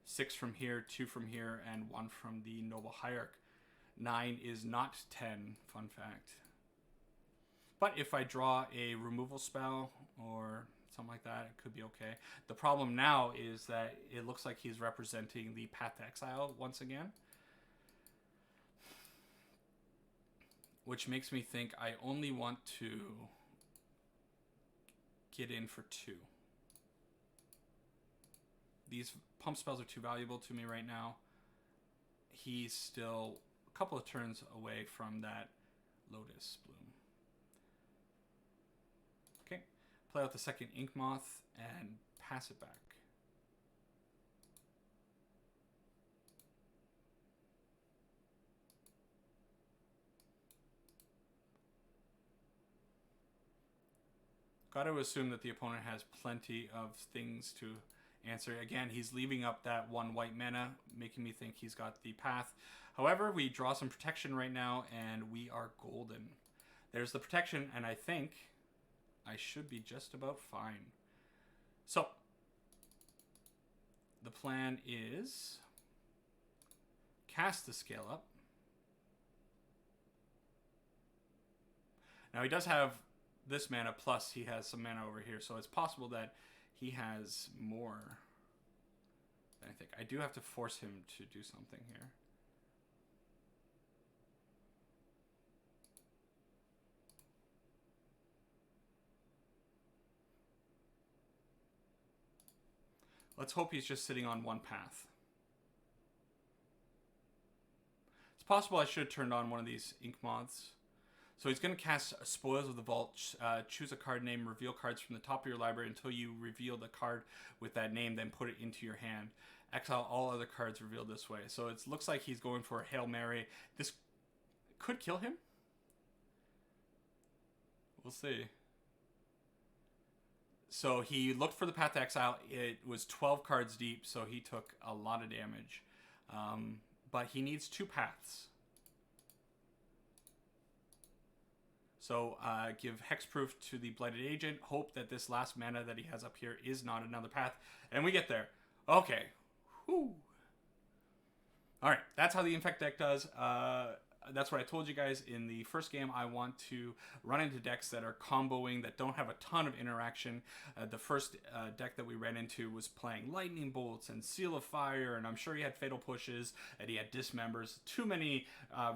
6 from here, 2 from here, and 1 from the Noble Hierarch. 9 is not 10, fun fact. But if I draw a removal spell or something like that, it could be okay. The problem now is that it looks like he's representing the Path to Exile once again, which makes me think I only want to get in for 2. These pump spells are too valuable to me right now. He's still a couple of turns away from that Lotus Bloom. Okay, play out the second Ink Moth and pass it back. Got to assume that the opponent has plenty of things to answer. Again, he's leaving up that 1 white mana, making me think he's got the path. However, we draw some protection right now, and we are golden. There's the protection, and I think I should be just about fine. So, the plan is cast the Scale Up. Now, he does have this mana, plus he has some mana over here, so it's possible that he has more than I think. I do have to force him to do something here. Let's hope he's just sitting on one path. It's possible I should have turned on one of these ink moths. So he's going to cast Spoils of the Vault. Choose a card name, reveal cards from the top of your library until you reveal the card with that name, then put it into your hand. Exile all other cards revealed this way. So it looks like he's going for a Hail Mary. This could kill him. We'll see. So he looked for the path to exile. It was 12 cards deep, so he took a lot of damage. But he needs 2 paths. So give Hexproof to the Blighted Agent. Hope that this last mana that he has up here is not another path. And we get there. Okay. Whew. Alright, that's how the Infect deck does. That's what I told you guys in the first game. I want to run into decks that are comboing, that don't have a ton of interaction. The first deck that we ran into was playing Lightning Bolts and Seal of Fire, and I'm sure he had Fatal Pushes, and he had Dismembers. Too many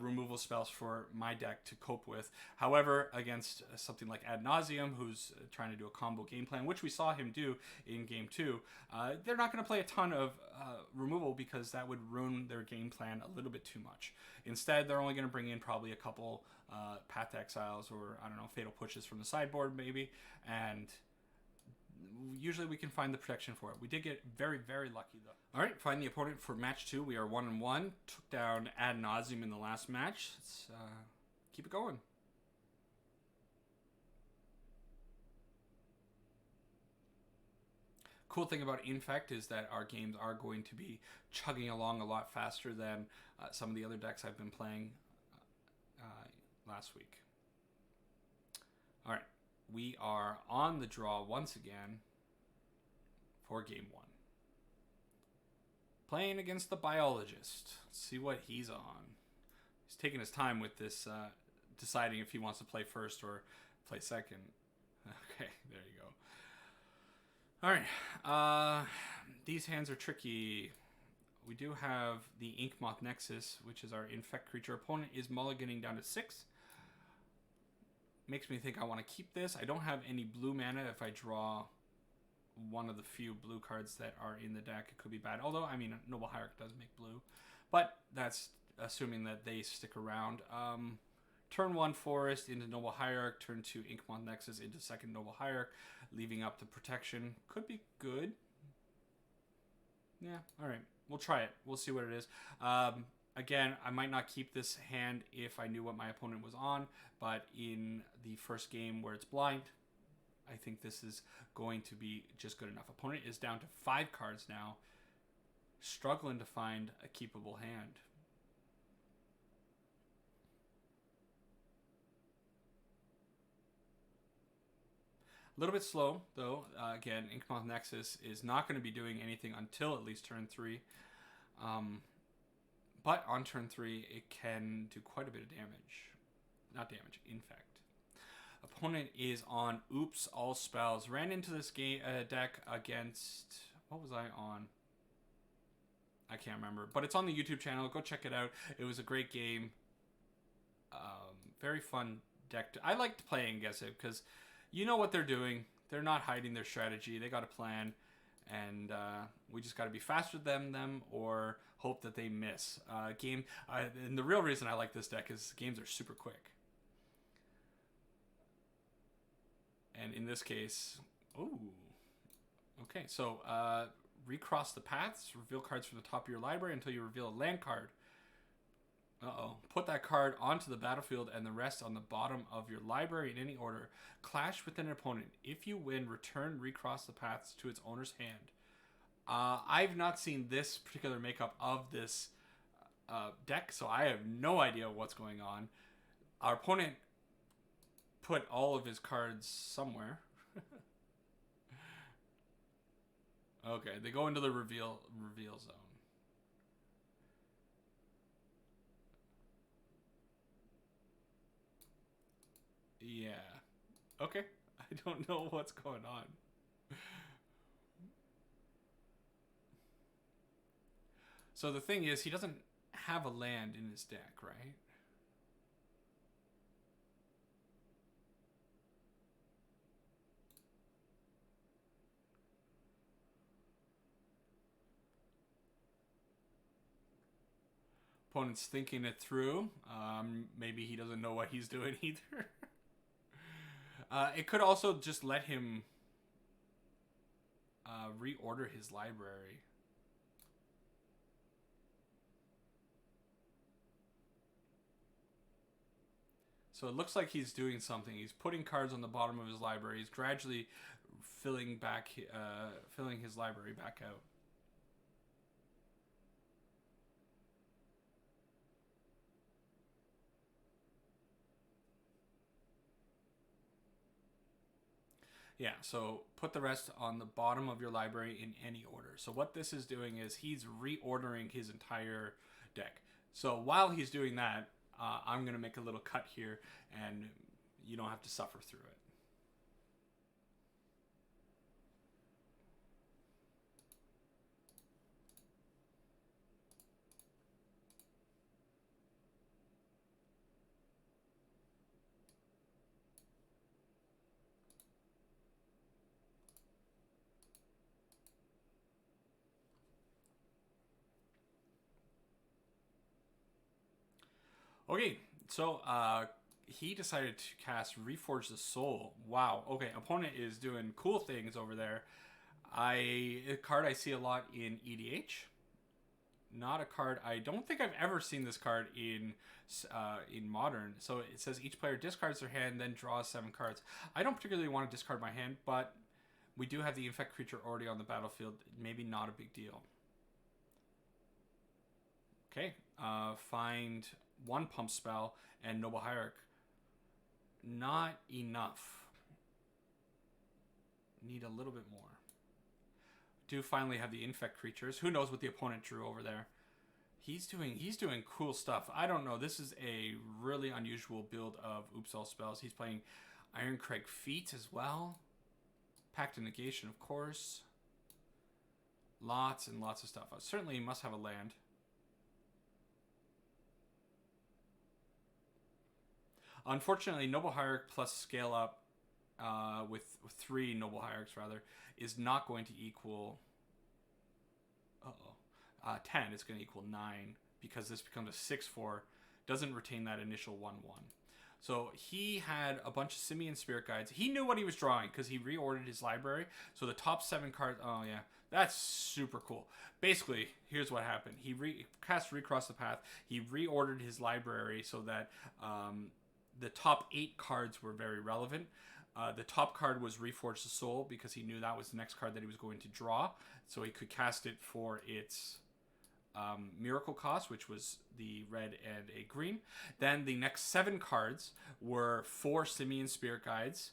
removal spells for my deck to cope with. However, against something like Ad Nauseam, who's trying to do a combo game plan, which we saw him do in Game 2, they're not going to play a ton of removal because that would ruin their game plan a little bit too much. Instead, they're only going to bring in probably a couple Path to Exiles or, I don't know, Fatal Pushes from the sideboard maybe, and usually we can find the protection for it. We did get very, very lucky though. Alright, find the opponent for match 2. We are 1-1. Took down Ad Nauseam in the last match. Let's keep it going. Cool thing about Infect is that our games are going to be chugging along a lot faster than some of the other decks I've been playing last week. Alright, we are on the draw once again for Game 1. Playing against the Biologist. Let's see what he's on. He's taking his time with this, deciding if he wants to play first or play second. Okay, there you go. Alright, these hands are tricky. We do have the Ink Moth Nexus, which is our Infect creature. Opponent is mulliganing down to 6. Makes me think I want to keep this. I don't have any blue mana. If I draw one of the few blue cards that are in the deck, it could be bad. Although, I mean, Noble Hierarch does make blue. But that's assuming that they stick around. Turn 1 Forest into Noble Hierarch. Turn 2 Ink Moth Nexus into second Noble Hierarch, leaving up the protection. Could be good. Yeah, alright. We'll try it. We'll see what it is. Again, I might not keep this hand if I knew what my opponent was on, but in the first game where it's blind, I think this is going to be just good enough. Opponent is down to 5 cards now, struggling to find a keepable hand. A little bit slow, though. Again, Ink Moth Nexus is not going to be doing anything until at least turn 3. But on turn 3, it can do quite a bit of damage. Not damage, Infect. Opponent is on Oops All Spells. Ran into this game deck against... What was I on? I can't remember. But it's on the YouTube channel. Go check it out. It was a great game. Very fun deck. I liked playing against it because you know what they're doing. They're not hiding their strategy. They got a plan. And we just got to be faster than them or hope that they miss. And the real reason I like this deck is games are super quick. And in this case, ooh. Okay, so recross the paths, reveal cards from the top of your library until you reveal a land card. Uh-oh. Put that card onto the battlefield and the rest on the bottom of your library in any order. Clash with an opponent. If you win, return recross the paths to its owner's hand. I've not seen this particular makeup of this deck, so I have no idea what's going on. Our opponent put all of his cards somewhere. Okay, they go into the reveal zone. Yeah. Okay. I don't know what's going on. So the thing is, he doesn't have a land in his deck, right? Opponent's thinking it through. Maybe he doesn't know what he's doing either. It could also just let him reorder his library. So it looks like he's doing something. He's putting cards on the bottom of his library. He's gradually filling his library back out. Yeah, so put the rest on the bottom of your library in any order. So what this is doing is he's reordering his entire deck. So while he's doing that, I'm going to make a little cut here, and you don't have to suffer through it. Okay, so he decided to cast Reforge the Soul. Wow. Okay, opponent is doing cool things over there. A card I see a lot in EDH. Not a card. I don't think I've ever seen this card in Modern. So it says each player discards their hand, then draws 7 cards. I don't particularly want to discard my hand, but we do have the Infect creature already on the battlefield. Maybe not a big deal. Okay, find 1 pump spell and Noble Hierarch. Not enough. Need a little bit more. Do finally have the Infect creatures. Who knows what the opponent drew over there? He's doing cool stuff. I don't know. This is a really unusual build of Oops All Spells. He's playing Ironcrag Feet as well. Pact of Negation, of course. Lots and lots of stuff. Certainly he must have a land. Unfortunately, Noble Hierarch plus scale up with 3 Noble Hierarchs, rather, is not going to equal 10. It's going to equal 9 because this becomes a 6/4. Doesn't retain that initial 1/1. So he had a bunch of Simian Spirit Guides. He knew what he was drawing because he reordered his library. So the top 7 cards... Oh, yeah. That's super cool. Basically, here's what happened. He cast Recross the Path. He reordered his library so that the top 8 cards were very relevant. The top card was Reforge the Soul because he knew that was the next card that he was going to draw. So he could cast it for its miracle cost, which was the red and a green. Then the next 7 cards were 4 Simian Spirit Guides,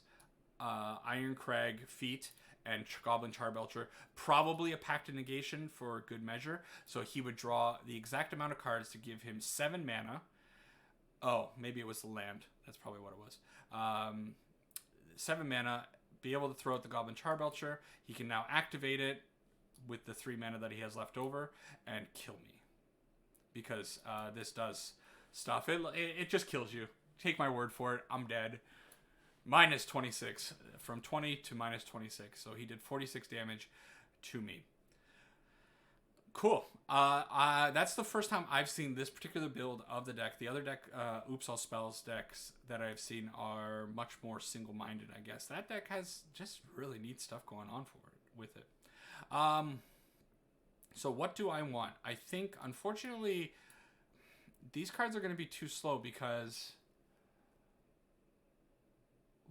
Ironcrag Feet, and Goblin Charbelcher. Probably a Pact of Negation for good measure. So he would draw the exact amount of cards to give him 7 mana. Oh, maybe it was the land. That's probably what it was. 7 mana, be able to throw out the Goblin Charbelcher. He can now activate it with the 3 mana that he has left over and kill me. Because this does stuff. It just kills you. Take my word for it. I'm dead. Minus 26. From 20 to minus 26. So he did 46 damage to me. Cool. That's the first time I've seen this particular build of the deck. The other deck, Oops All Spells decks that I've seen are much more single-minded, I guess. That deck has just really neat stuff going on with it. So what do I want? I think, unfortunately, these cards are going to be too slow because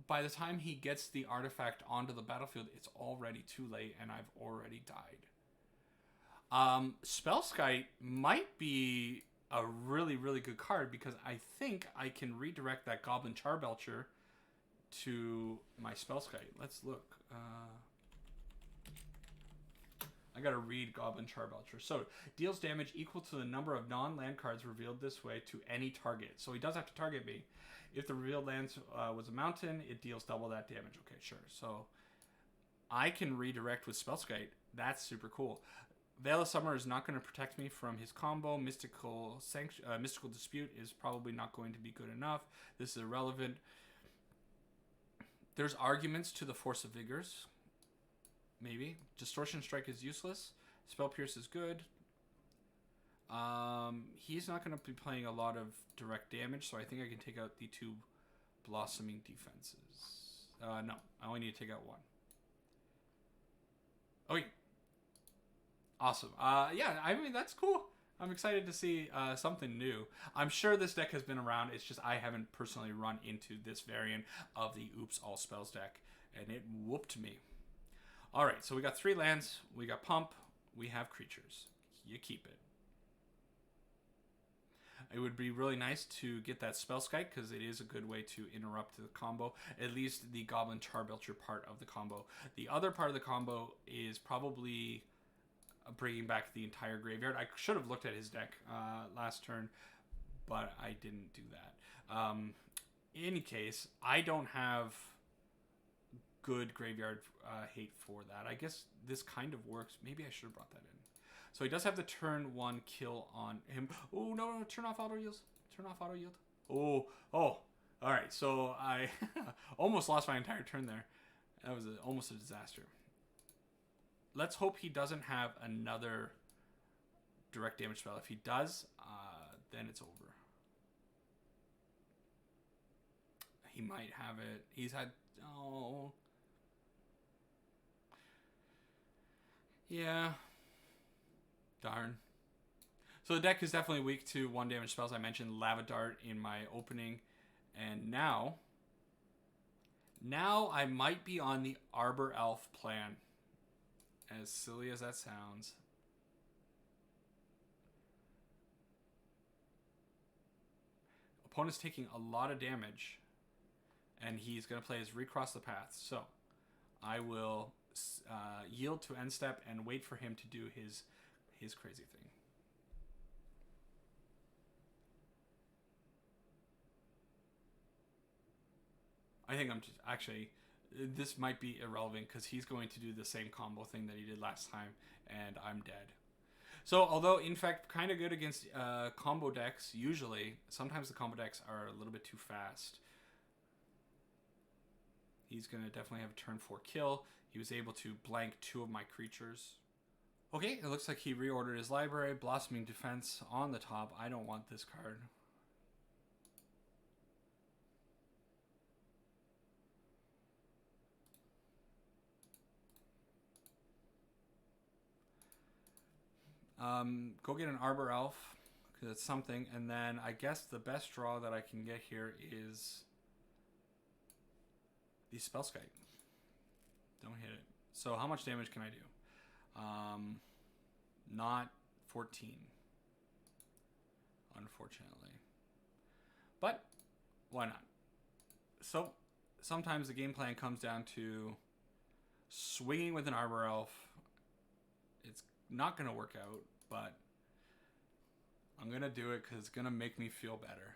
by the time he gets the artifact onto the battlefield, it's already too late and I've already died. Spellskite might be a really, really good card because I think I can redirect that Goblin Charbelcher to my Spellskite. Let's look. I gotta read Goblin Charbelcher. So, deals damage equal to the number of non-land cards revealed this way to any target. So he does have to target me. If the revealed land was a mountain, it deals double that damage. Okay, sure. So, I can redirect with Spellskite. That's super cool. Veil of Summer is not going to protect me from his combo. Mystical Dispute is probably not going to be good enough. This is irrelevant. There's arguments to the Force of Vigors. Maybe. Distortion Strike is useless. Spell Pierce is good. He's not going to be playing a lot of direct damage, so I think I can take out the 2 Blossoming defenses. No, I only need to take out 1. Okay. Awesome. Yeah, I mean, that's cool. I'm excited to see something new. I'm sure this deck has been around. It's just I haven't personally run into this variant of the Oops All Spells deck, and it whooped me. All right, so we got 3 lands. We got Pump. We have creatures. You keep it. It would be really nice to get that Spellskite because it is a good way to interrupt the combo, at least the Goblin Charbelcher part of the combo. The other part of the combo is probably bringing back the entire graveyard. I should have looked at his deck last turn, but I didn't do that. In any case, I don't have good graveyard hate for that. I guess this kind of works. Maybe I should have brought that in. So he does have the turn 1 kill on him. Oh, no, turn off auto yield. Turn off auto yield. Oh. All right, so I almost lost my entire turn there. That was almost a disaster. Let's hope he doesn't have another direct damage spell. If he does, then it's over. He might have it. He's had... Oh. Yeah. Darn. So the deck is definitely weak to 1 damage spells. I mentioned Lava Dart in my opening. And now I might be on the Arbor Elf plan. As silly as that sounds. Opponent's taking a lot of damage. And he's going to play his Recross the Path. So I will yield to end step and wait for him to do his crazy thing. I think I'm just... Actually, this might be irrelevant because he's going to do the same combo thing that he did last time, and I'm dead. So, although Infect kind of good against combo decks, usually, sometimes the combo decks are a little bit too fast. He's going to definitely have a turn 4 kill. He was able to blank 2 of my creatures. Okay, it looks like he reordered his library. Blossoming Defense on the top. I don't want this card. Go get an Arbor Elf, because it's something. And then I guess the best draw that I can get here is the Spellskite. Don't hit it. So how much damage can I do? Not 14. Unfortunately. But, why not? So, sometimes the game plan comes down to swinging with an Arbor Elf. It's not going to work out, but I'm going to do it because it's going to make me feel better.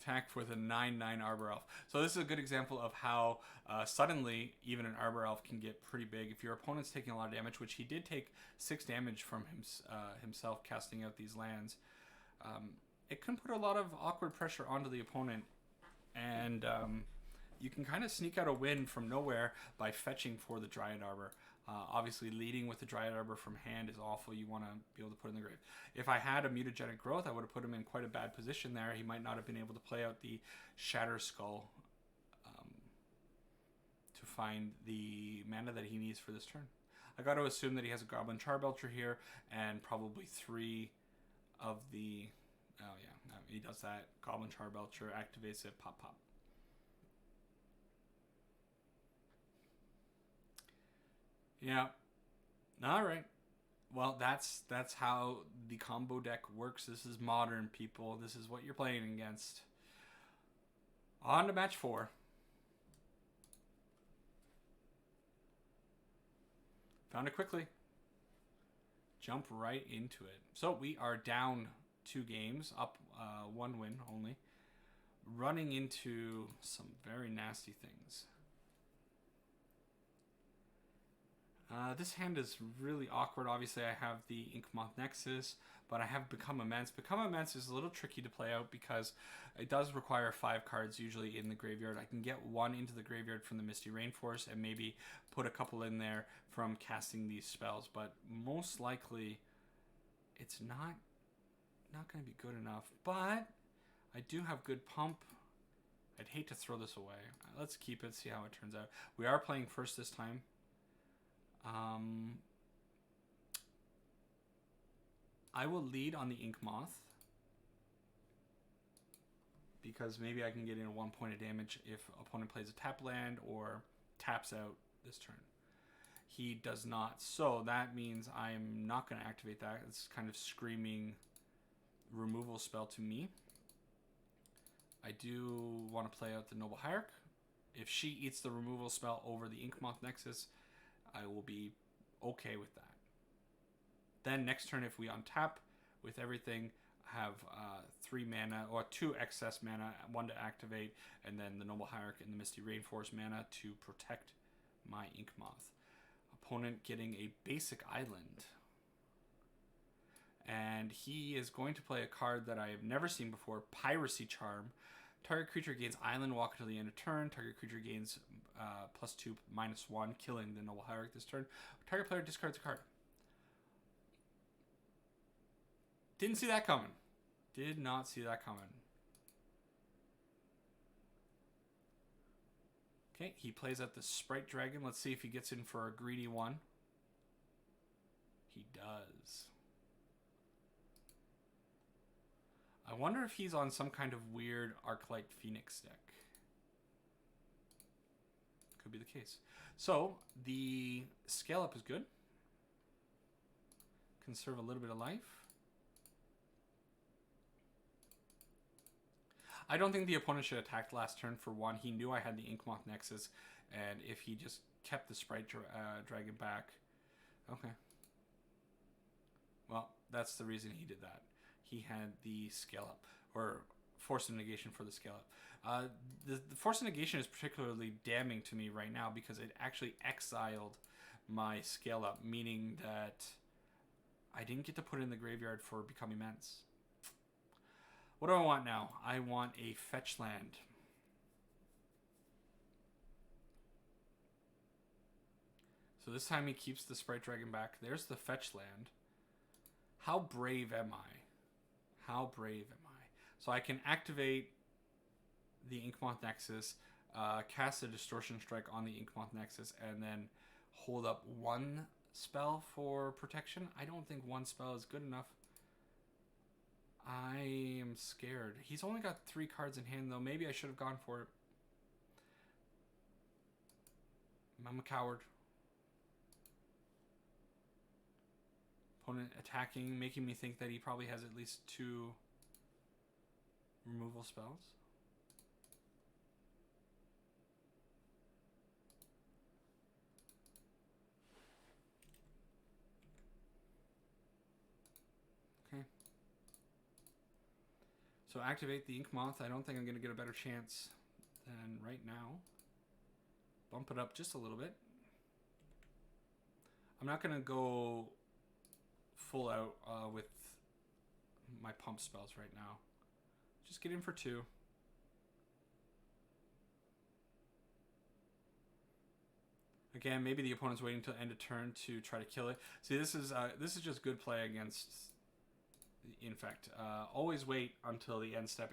Attack with a 9/9 Arbor Elf. So this is a good example of how suddenly even an Arbor Elf can get pretty big. If your opponent's taking a lot of damage, which he did take 6 damage from himself casting out these lands, it can put a lot of awkward pressure onto the opponent. And you can kind of sneak out a win from nowhere by fetching for the Dryad Arbor. Obviously, leading with the Dryad Arbor from hand is awful. You want to be able to put in the grave. If I had a Mutagenic Growth, I would have put him in quite a bad position there. He might not have been able to play out the Shatter Skull to find the mana that he needs for this turn. I got to assume that he has a Goblin Charbelcher here and probably 3 of the... Oh, yeah. He does that. Goblin Charbelcher activates it. Pop, pop. Yeah. All right. Well, that's how the combo deck works. This is modern, people. This is what you're playing against. On to match 4. Found it quickly. Jump right into it. So we are down 2 games, up 1 win only. Running into some very nasty things. This hand is really awkward. Obviously, I have the Inkmoth Nexus, but I have Become Immense. Become Immense is a little tricky to play out because it does require 5 cards usually in the graveyard. I can get 1 into the graveyard from the Misty Rainforest and maybe put a couple in there from casting these spells, but most likely it's not going to be good enough. But I do have good pump. I'd hate to throw this away. Let's keep it, see how it turns out. We are playing first this time. I will lead on the Inkmoth because maybe I can get in 1 point of damage if opponent plays a tap land or taps out this turn. He does not, so that means I'm not going to activate that. It's kind of screaming removal spell to me. I do want to play out the Noble Hierarch. If she eats the removal spell over the Inkmoth Nexus, I will be okay with that. Then next turn, if we untap with everything, have 3 mana or 2 excess mana, 1 to activate, and then the Noble Hierarch and the Misty Rainforest mana to protect my Inkmoth. Opponent getting a basic island. And he is going to play a card that I have never seen before, Piracy Charm. Target creature gains Island Walk until the end of turn. Target creature gains +2/-1, killing the Noble Hierarch this turn. Target player discards a card. Didn't see that coming. Did not see that coming. Okay, he plays out the Sprite Dragon. Let's see if he gets in for a greedy one. He does. I wonder if he's on some kind of weird Arclight Phoenix deck. Could be the case. So, the scale up is good. Conserve a little bit of life. I don't think the opponent should attack last turn for 1. He knew I had the Inkmoth Nexus, and if he just kept the Sprite Dragon back... Okay. Well, that's the reason he did that. He had the scale up, or Force of Negation for the scale up. The Force of Negation is particularly damning to me right now because it actually exiled my scale up, meaning that I didn't get to put it in the graveyard for Become Immense. What do I want now? I want a fetch land. So this time he keeps the Sprite Dragon back. There's the fetch land. How brave am I? How brave am I? So I can activate the Inkmoth Nexus, cast a Distortion Strike on the Inkmoth Nexus, and then hold up 1 spell for protection. I don't think 1 spell is good enough. I am scared. He's only got 3 cards in hand, though. Maybe I should have gone for it. I'm a coward. Opponent attacking, making me think that he probably has at least 2 removal spells. Okay. So activate the Inkmoth. I don't think I'm going to get a better chance than right now. Bump it up just a little bit. I'm not going to go full out with my pump spells right now. Just get in for 2. Again, maybe the opponent's waiting till end of turn to try to kill it. See, this is just good play against Infect. Always wait until the end step.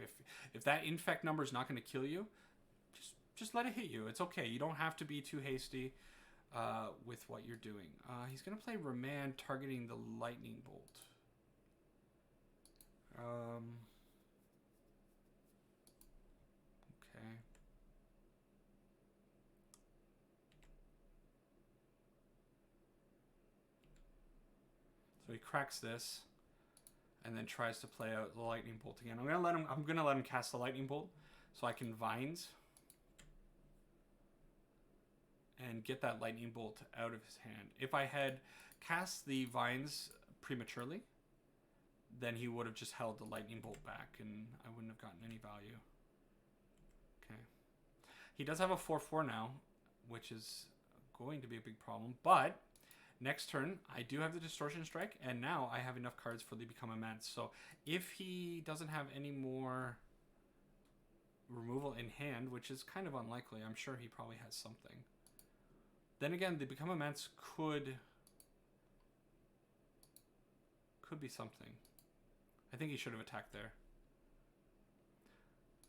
If that Infect number is not going to kill you, just let it hit you. It's okay. You don't have to be too hasty with what you're doing. He's going to play Remand, targeting the Lightning Bolt. Okay. cracks this, and then tries to play out the lightning bolt again. I'm gonna let him cast the lightning bolt, so I can vines and get that lightning bolt out of his hand. If I had cast the vines prematurely, then he would have just held the lightning bolt back, and I wouldn't have gotten any value. Okay. He does have a 4/4 now, which is going to be a big problem, but next turn, I do have the Distortion Strike, and now I have enough cards for the Become Immense. So if he doesn't have any more removal in hand, which is kind of unlikely, I'm sure he probably has something. Then again, the Become Immense could be something. I think he should have attacked there.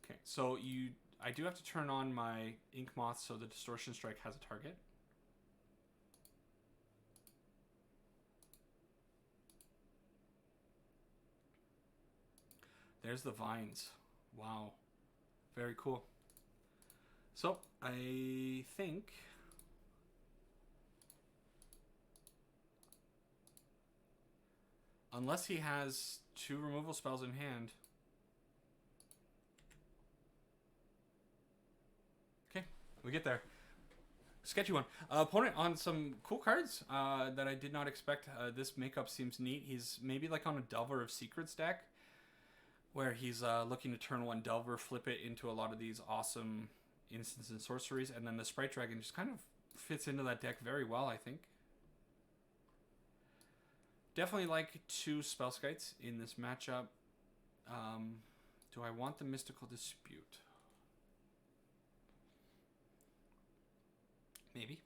Okay, so I do have to turn on my Ink Moth so the Distortion Strike has a target. There's the vines. Wow. Very cool. So, I think unless he has 2 removal spells in hand. Okay, we get there. Sketchy one. Opponent on some cool cards that I did not expect. This makeup seems neat. He's maybe like on a Delver of Secrets deck, where he's looking to turn 1 Delver, flip it into a lot of these awesome instants and sorceries, and then the Sprite Dragon just kind of fits into that deck very well, I think. Definitely like 2 Spellskites in this matchup. Do I want the Mystical Dispute? Maybe.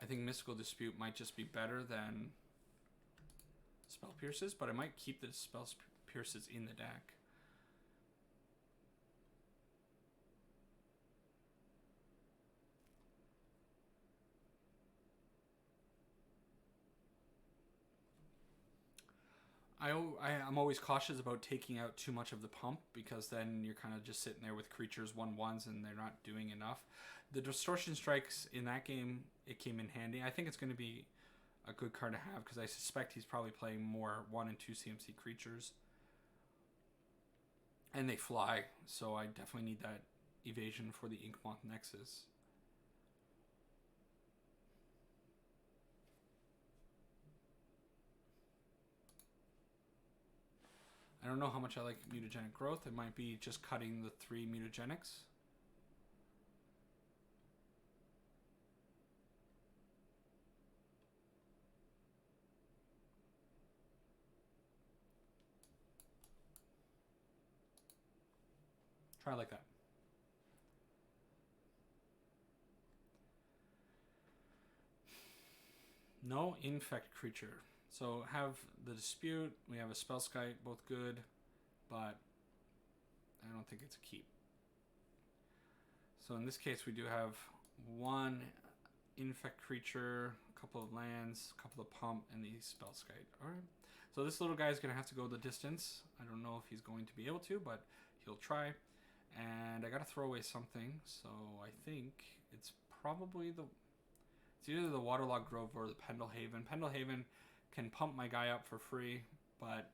I think Mystical Dispute might just be better than Spell Pierces, but I might keep the Spell Pierces in the deck. I'm always cautious about taking out too much of the pump, because then you're kind of just sitting there with creatures 1/1s and they're not doing enough. The Distortion Strikes in that game, it came in handy. I think it's going to be a good card to have, because I suspect he's probably playing more 1 and 2 CMC creatures. And they fly, so I definitely need that evasion for the Inkmoth Nexus. I don't know how much I like Mutagenic Growth. It might be just cutting the 3 mutagenics. Try like that. No Infect creature. So have the Dispute, we have a Spellskite, both good, but I don't think it's a keep. So in this case, we do have 1 Infect creature, a couple of lands, a couple of pump, and the Spellskite. Alright. So this little guy is going to have to go the distance. I don't know if he's going to be able to, but he'll try. And I got to throw away something, so I think it's probably it's either the Waterlogged Grove or the Pendelhaven. Pendelhaven can pump my guy up for free, but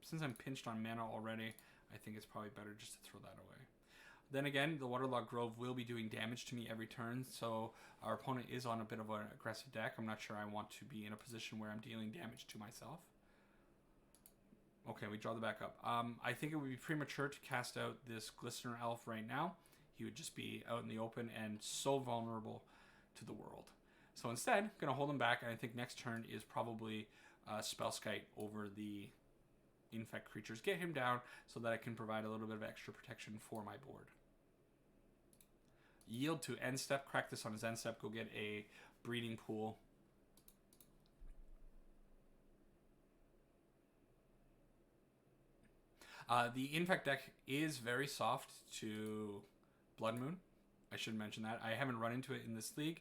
since I'm pinched on mana already, I think it's probably better just to throw that away. Then again, the Waterlogged Grove will be doing damage to me every turn, so our opponent is on a bit of an aggressive deck. I'm not sure I want to be in a position where I'm dealing damage to myself. Okay, we draw the back up. I think it would be premature to cast out this Glistener Elf right now. He would just be out in the open and so vulnerable to the world. So instead, I'm going to hold him back, and I think next turn is probably Spellskite over the Infect creatures. Get him down so that I can provide a little bit of extra protection for my board. Yield to end step. Crack this on his end step. Go get a breeding pool. The Infect deck is very soft to Blood Moon. I should mention that. I haven't run into it in this league.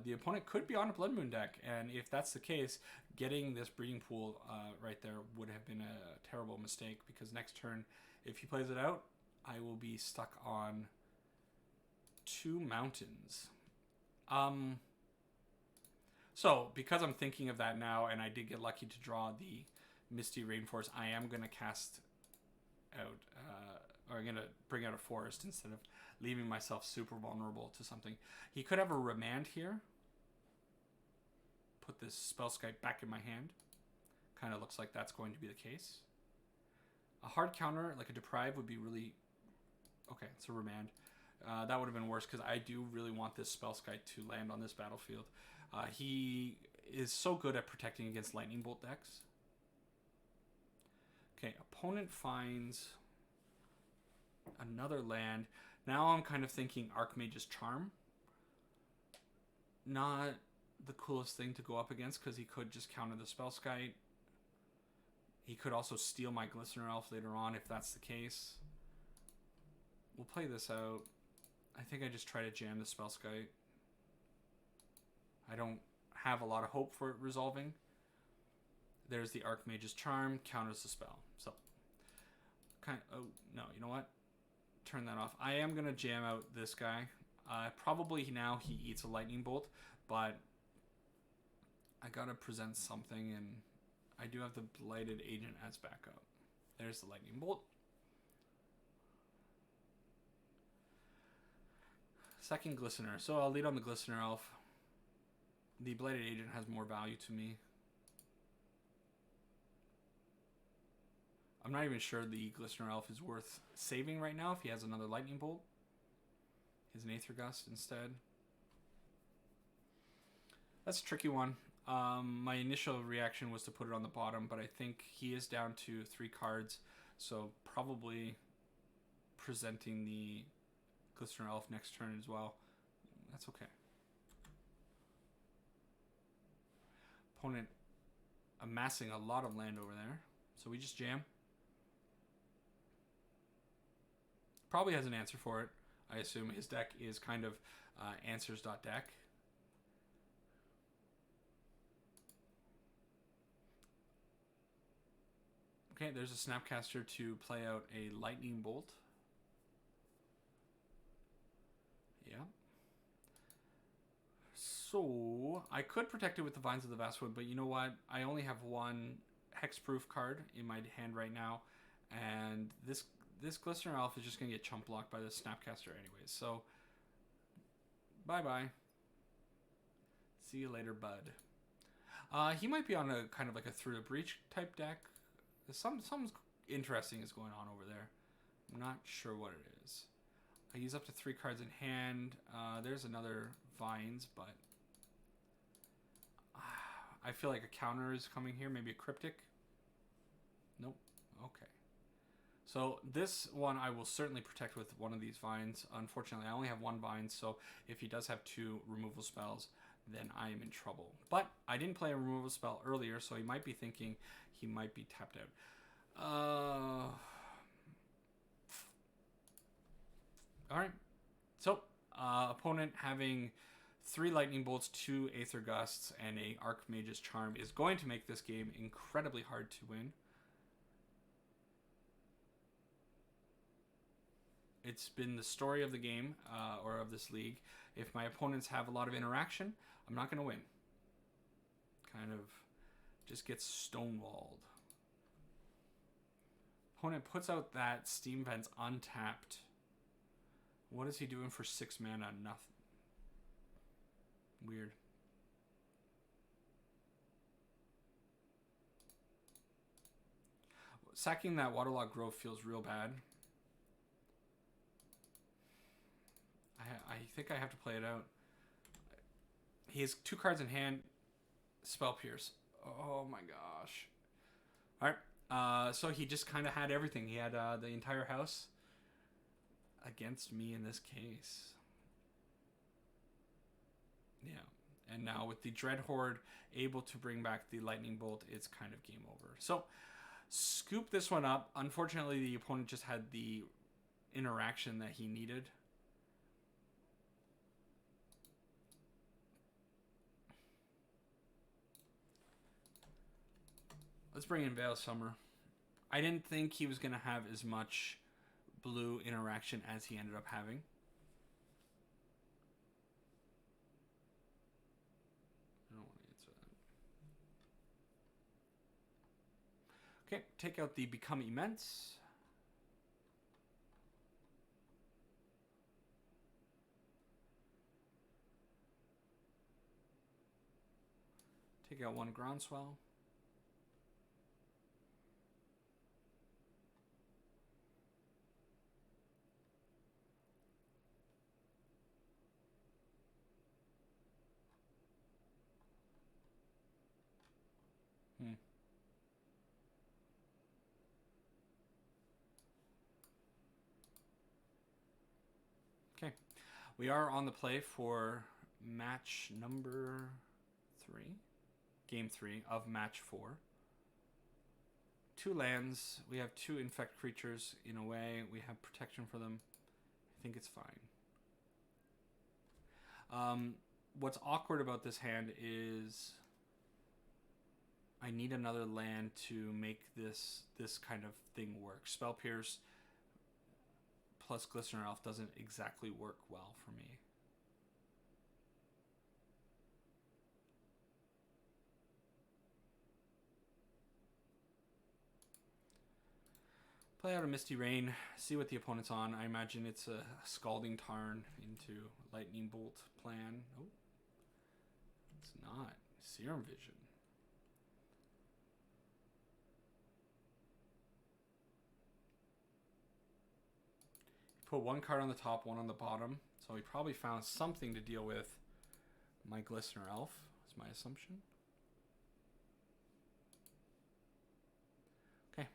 The opponent could be on a Blood Moon deck, and if that's the case, getting this breeding pool right there would have been a terrible mistake, because next turn, if he plays it out, I will be stuck on 2 mountains. So, because I'm thinking of that now, and I did get lucky to draw the Misty Rainforest, I am going to cast out, or I'm going to bring out a forest instead of leaving myself super vulnerable to something. He could have a Remand here. Put this Spellskite back in my hand. Kind of looks like that's going to be the case. A hard counter, like a Deprive, would be really... Okay, it's a Remand. That would have been worse because I do really want this Spellskite to land on this battlefield. He is so good at protecting against Lightning Bolt decks. Okay, opponent finds another land. Now I'm kind of thinking Archmage's Charm. Not the coolest thing to go up against because he could just counter the Spellskite. He could also steal my Glistener Elf later on if that's the case. We'll play this out. I think I just try to jam the Spellskite. I don't have a lot of hope for it resolving. There's the Archmage's Charm, counters the spell. So, oh, no, you know what? Turn that off. I am going to jam out this guy. Probably now he eats a Lightning Bolt, but I got to present something, and I do have the Blighted Agent as backup. There's the Lightning Bolt. Second Glistener. So I'll lead on the Glistener Elf. The Blighted Agent has more value to me. I'm not even sure the Glistener Elf is worth saving right now if he has another Lightning Bolt. He has an Aether Gust instead. That's a tricky one. My initial reaction was to put it on the bottom, but I think he is down to 3 cards, so probably presenting the Glistener Elf next turn as well. That's okay. Opponent amassing a lot of land over there, so we just jam. Probably has an answer for it. I assume his deck is kind of answers.deck. Okay, there's a Snapcaster to play out a Lightning Bolt. Yeah. So, I could protect it with the Vines of the Vastwood, but you know what? I only have one Hexproof card in my hand right now, and this Glistener Elf is just going to get chump blocked by the Snapcaster anyways, so bye-bye. See you later, bud. He might be on a kind of like a Through the Breach type deck. Something interesting is going on over there. I'm not sure what it is. I use up to 3 cards in hand. There's another Vines, but I feel like a counter is coming here. Maybe a Cryptic. Nope. Okay. So this one I will certainly protect with one of these Vines. Unfortunately, I only have 1 Vine, so if he does have 2 removal spells, then I am in trouble. But I didn't play a removal spell earlier, so he might be thinking he might be tapped out. Alright. So, opponent having 3 Lightning Bolts, 2 Aether Gusts, and a Archmage's Charm is going to make this game incredibly hard to win. It's been the story of the game, or of this league. If my opponents have a lot of interaction, I'm not going to win. Kind of just gets stonewalled. Opponent puts out that Steam Vents untapped. What is he doing for 6 mana? Nothing. Weird. Sacking that Waterlogged Grove feels real bad. I think I have to play it out. He has 2 cards in hand. Spell Pierce. Oh my gosh. Alright. So he just kind of had everything. He had the entire house against me in this case. Yeah. And now with the Dread Horde able to bring back the Lightning Bolt, it's kind of game over. So, scoop this one up. Unfortunately, the opponent just had the interaction that he needed. Let's bring in Veil of Summer. I didn't think he was going to have as much blue interaction as he ended up having. I don't want Okay, take out the Become Immense. Take out one Groundswell. Okay, we are on the play for match number 3, game 3 of match 4. 2 lands. We have 2 infect creatures in a way. We have protection for them. I think it's fine. What's awkward about this hand is I need another land to make this kind of thing work. Spell Pierce plus Glistener Elf doesn't exactly work well for me. Play out a Misty Rain, see what the opponent's on. I imagine it's a Scalding Tarn into Lightning Bolt plan. Oh, it's not. Serum Vision. Put one card on the top, one on the bottom. So he probably found something to deal with my Glistener Elf, is my assumption. Okay.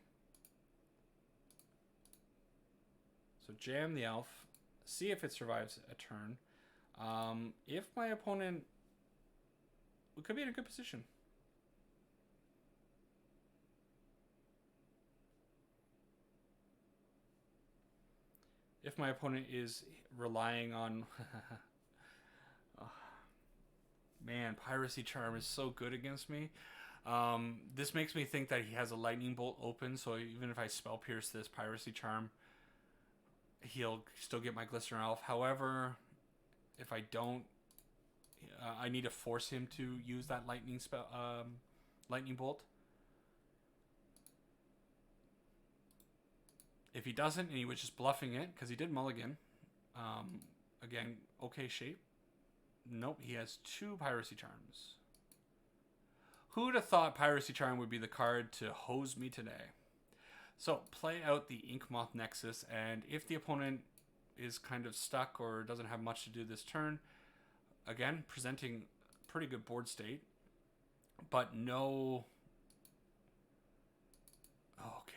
So jam the elf. See if it survives a turn. If my opponent... We could be in a good position. If my opponent is relying on... Oh, man, Piracy Charm is so good against me. This makes me think that he has a Lightning Bolt open, so even if I Spell Pierce this Piracy Charm, he'll still get my Glistener Elf. However, if I don't, I need to force him to use that Lightning Bolt. If he doesn't, and he was just bluffing it, because he did mulligan, again, okay shape. Nope, he has 2 Piracy Charms. Who'd have thought Piracy Charm would be the card to hose me today? So, play out the Inkmoth Nexus, and if the opponent is kind of stuck or doesn't have much to do this turn, again, presenting pretty good board state, but no... Oh, okay,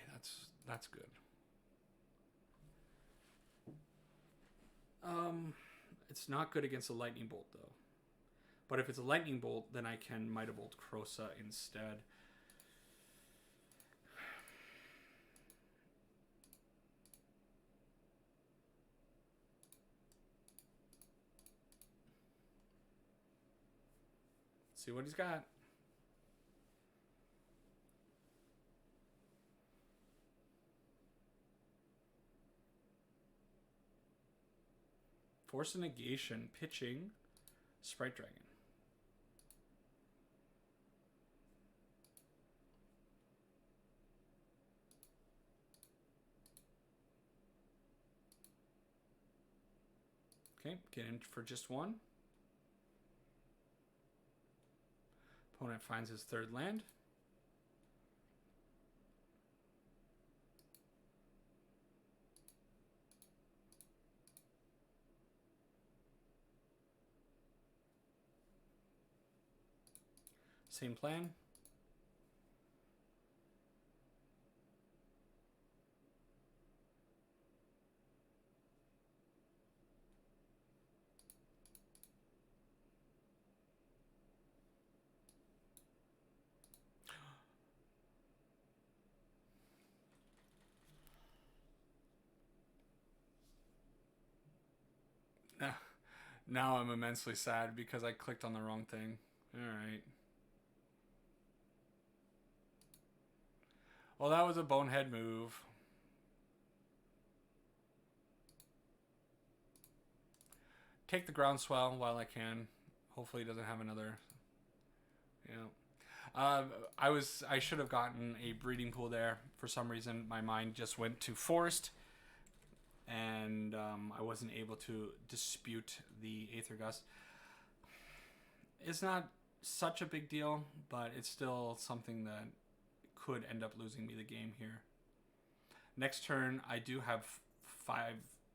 that's good. It's not good against a Lightning Bolt, though. But if it's a Lightning Bolt, then I can Might of Old Krosa instead. See what he's got. Force a Negation, pitching, Sprite Dragon. Okay, get in for just 1. Opponent finds his 3rd land. Same plan. Now I'm immensely sad because I clicked on the wrong thing. Alright. Well, that was a bonehead move. Take the Groundswell while I can. Hopefully he doesn't have another... Yeah. I should have gotten a breeding pool there. For some reason, my mind just went to forest, and I wasn't able to dispute the Aether Gust. It's not such a big deal, but it's still something that could end up losing me the game here. Next turn, I do have 5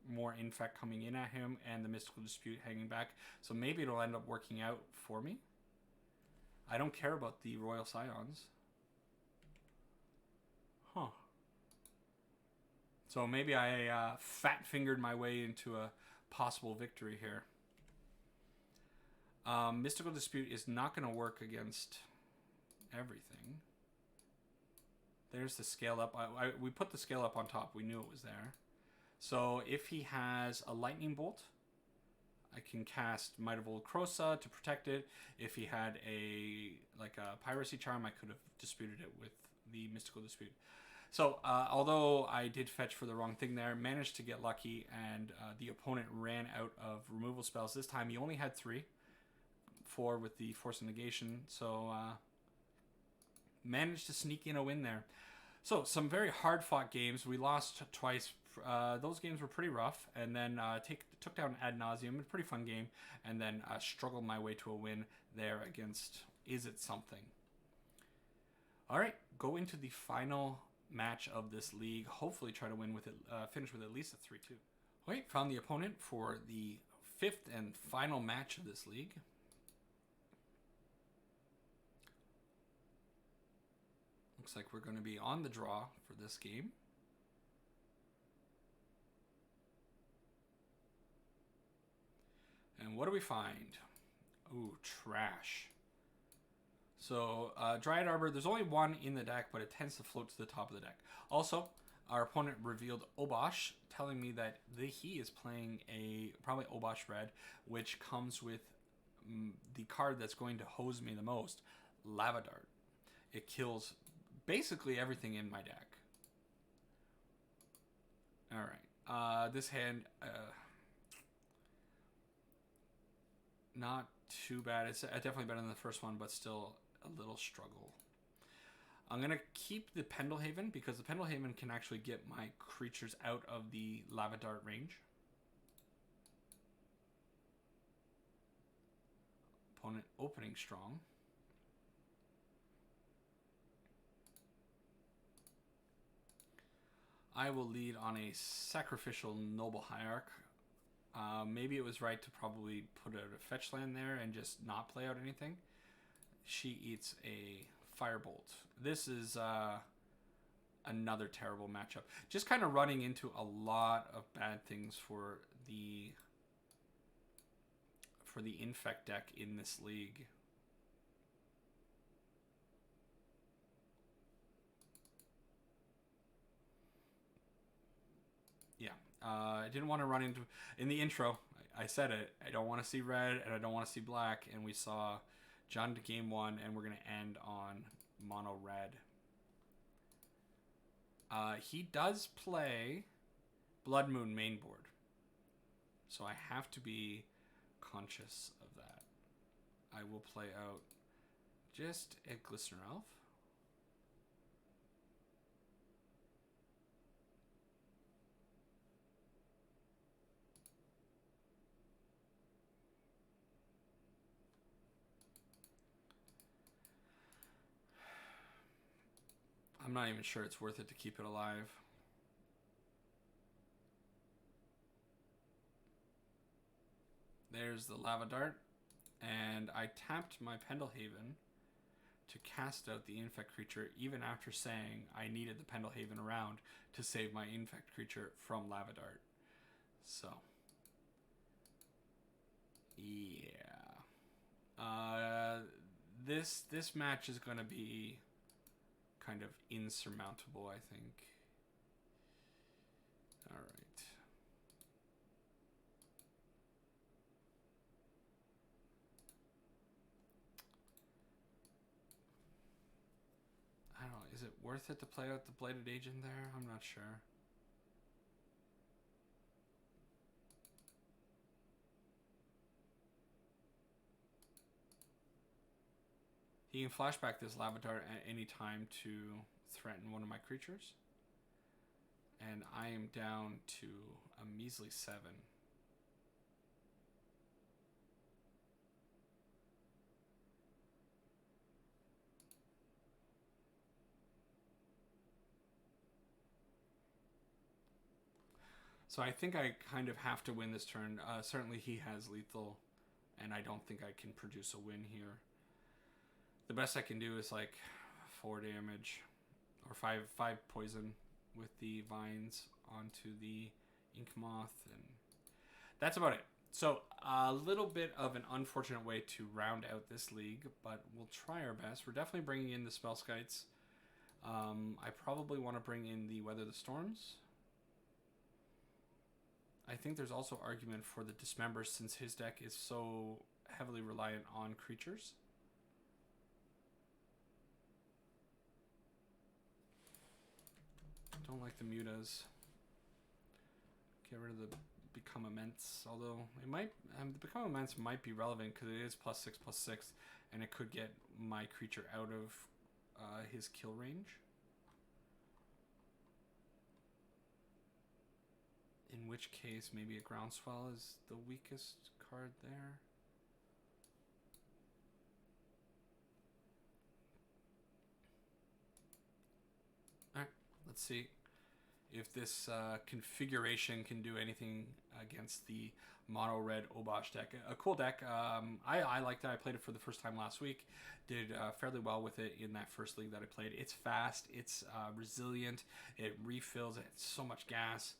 more Infect coming in at him and the Mystical Dispute hanging back, so maybe it'll end up working out for me. I don't care about the Royal Scions. Huh. So maybe I fat-fingered my way into a possible victory here. Mystical Dispute is not going to work against everything. There's the scale up. We put the scale up on top. We knew it was there. So if he has a Lightning Bolt, I can cast Might of Old Krosa to protect it. If he had a Piracy Charm, I could have disputed it with the Mystical Dispute. So although I did fetch for the wrong thing there, managed to get lucky, and the opponent ran out of removal spells. This time he only had 3. 4 with the Force of Negation, so managed to sneak in a win there. So some very hard fought games. We lost twice. Those games were pretty rough, and then took down Ad Nauseam, a pretty fun game, and then struggled my way to a win there against Izzet something. All right, go into the final match of this league. Hopefully try to win with it, finish with at least a 3-2. All right, found the opponent for the 5th and final match of this league. Looks like we're going to be on the draw for this game. And what do we find? Ooh, trash. So, Dryad Arbor, there's only 1 in the deck, but it tends to float to the top of the deck. Also, our opponent revealed Obosh, telling me that he is playing probably Obosh Red, which comes with the card that's going to hose me the most, Lava Dart. It kills basically everything in my deck. Alright. This hand, not too bad. It's definitely better than the first one, but still a little struggle. I'm going to keep the Pendelhaven, because the Pendelhaven can actually get my creatures out of the Lava Dart range. Opponent opening strong. I will lead on a sacrificial Noble Hierarch. Maybe it was right to probably put out a fetch land there and just not play out anything. She eats a Firebolt. This is another terrible matchup. Just kind of running into a lot of bad things for the Infect deck in this league. I didn't want to run into... In the intro, I said it. I don't want to see red, and I don't want to see black. And we saw John to game 1, and we're going to end on mono red. He does play Blood Moon main board. So I have to be conscious of that. I will play out just a Glistener Elf. I'm not even sure it's worth it to keep it alive. There's the Lava Dart, and I tapped my Pendelhaven to cast out the Infect creature, even after saying I needed the Pendelhaven around to save my Infect creature from Lava Dart. So, yeah. This match is going to be kind of insurmountable, I think. All right. I don't know. Is it worth it to play out the Blighted Agent there? I'm not sure. He can flashback this Lava Dart at any time to threaten one of my creatures. And I am down to a measly 7. So I think I kind of have to win this turn. Certainly he has lethal, and I don't think I can produce a win here. The best I can do is like 4 damage or 5 poison with the vines onto the ink moth, and that's about it. So a little bit of an unfortunate way to round out this league, but we'll try our best. We're definitely bringing in the spell skites. I probably want to bring in the Weather the Storms. I think there's also argument for the Dismember since his deck is so heavily reliant on creatures. Don't like the mutas. Get rid of the Become Immense, although it might the Become Immense might be relevant because it is +6/+6, and it could get my creature out of his kill range. In which case, maybe a Groundswell is the weakest card there. Alright, let's see if this configuration can do anything against the mono red Obosh deck. A cool deck. I liked it. I played it for the first time last week. Did fairly well with it in that first league that I played. It's fast. It's resilient. It refills. It has so much gas.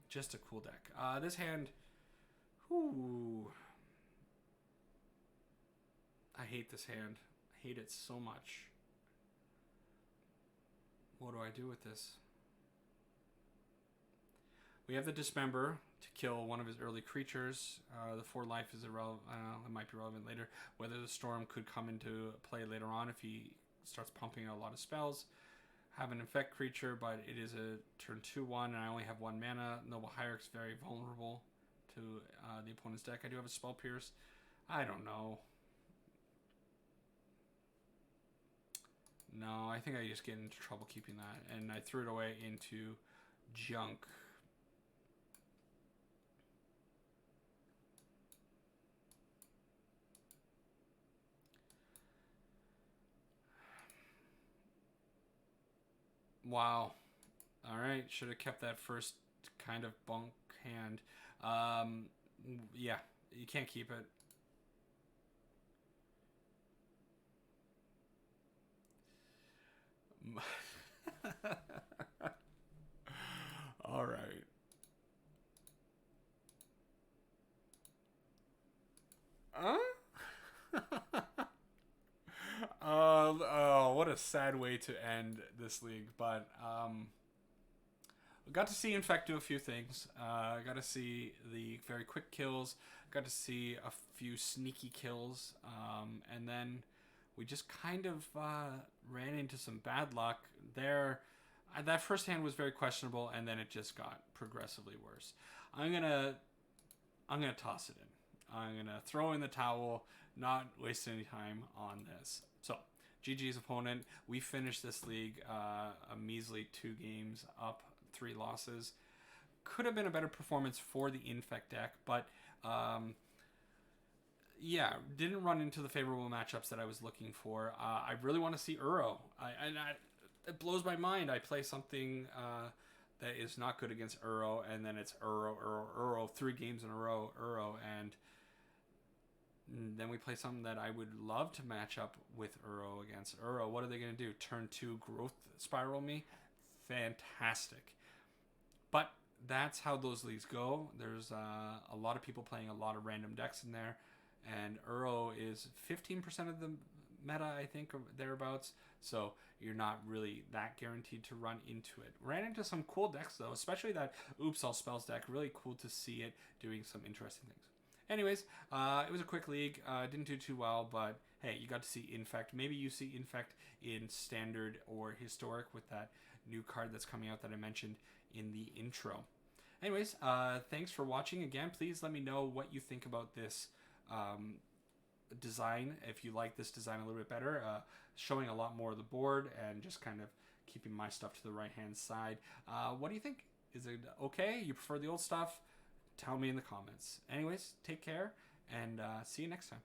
Just a cool deck. This hand, whoo, I hate this hand. I hate it so much. What do I do with this? We have the Dismember to kill one of his early creatures. The 4 life is irrelevant. It might be relevant later. Whether the Storm could come into play later on if he starts pumping out a lot of spells. Have an Infect creature, but it is a turn 2/1, and I only have 1 mana. Noble Hierarch's very vulnerable to the opponent's deck. I do have a Spell Pierce. I don't know. No, I think I just get into trouble keeping that, and I threw it away into junk. Wow. Alright, should have kept that first kind of bunk hand. Yeah, you can't keep it. Alright. Huh? Oh, what a sad way to end this league. But got to see Infect do a few things. Got to see the very quick kills. Got to see a few sneaky kills. And then we just kind of ran into some bad luck there. That first hand was very questionable, and then it just got progressively worse. I'm gonna toss it in. I'm gonna throw in the towel, not waste any time on this. So, GG's opponent. We finished this league a measly 2 games up, 3 losses. Could have been a better performance for the Infect deck, but yeah, didn't run into the favorable matchups that I was looking for. I really want to see Uro. It blows my mind. I play something that is not good against Uro, and then it's Uro, 3 games in a row, Uro, and then we play something that I would love to match up with Uro against Uro. What are they going to do? Turn 2 growth spiral me? Fantastic. But that's how those leagues go. There's a lot of people playing a lot of random decks in there, and Uro is 15% of the meta, I think, or thereabouts. So you're not really that guaranteed to run into it. Ran into some cool decks though, especially that Oops All Spells deck. Really cool to see it doing some interesting things. Anyways, it was a quick league. Didn't do too well, but hey, you got to see Infect. Maybe you see Infect in Standard or Historic with that new card that's coming out that I mentioned in the intro. Anyways, thanks for watching again. Please let me know what you think about this design, if you like this design a little bit better, showing a lot more of the board and just kind of keeping my stuff to the right hand side. What do you think? Is it okay? You prefer the old stuff? Tell me in the comments. Anyways, take care and see you next time.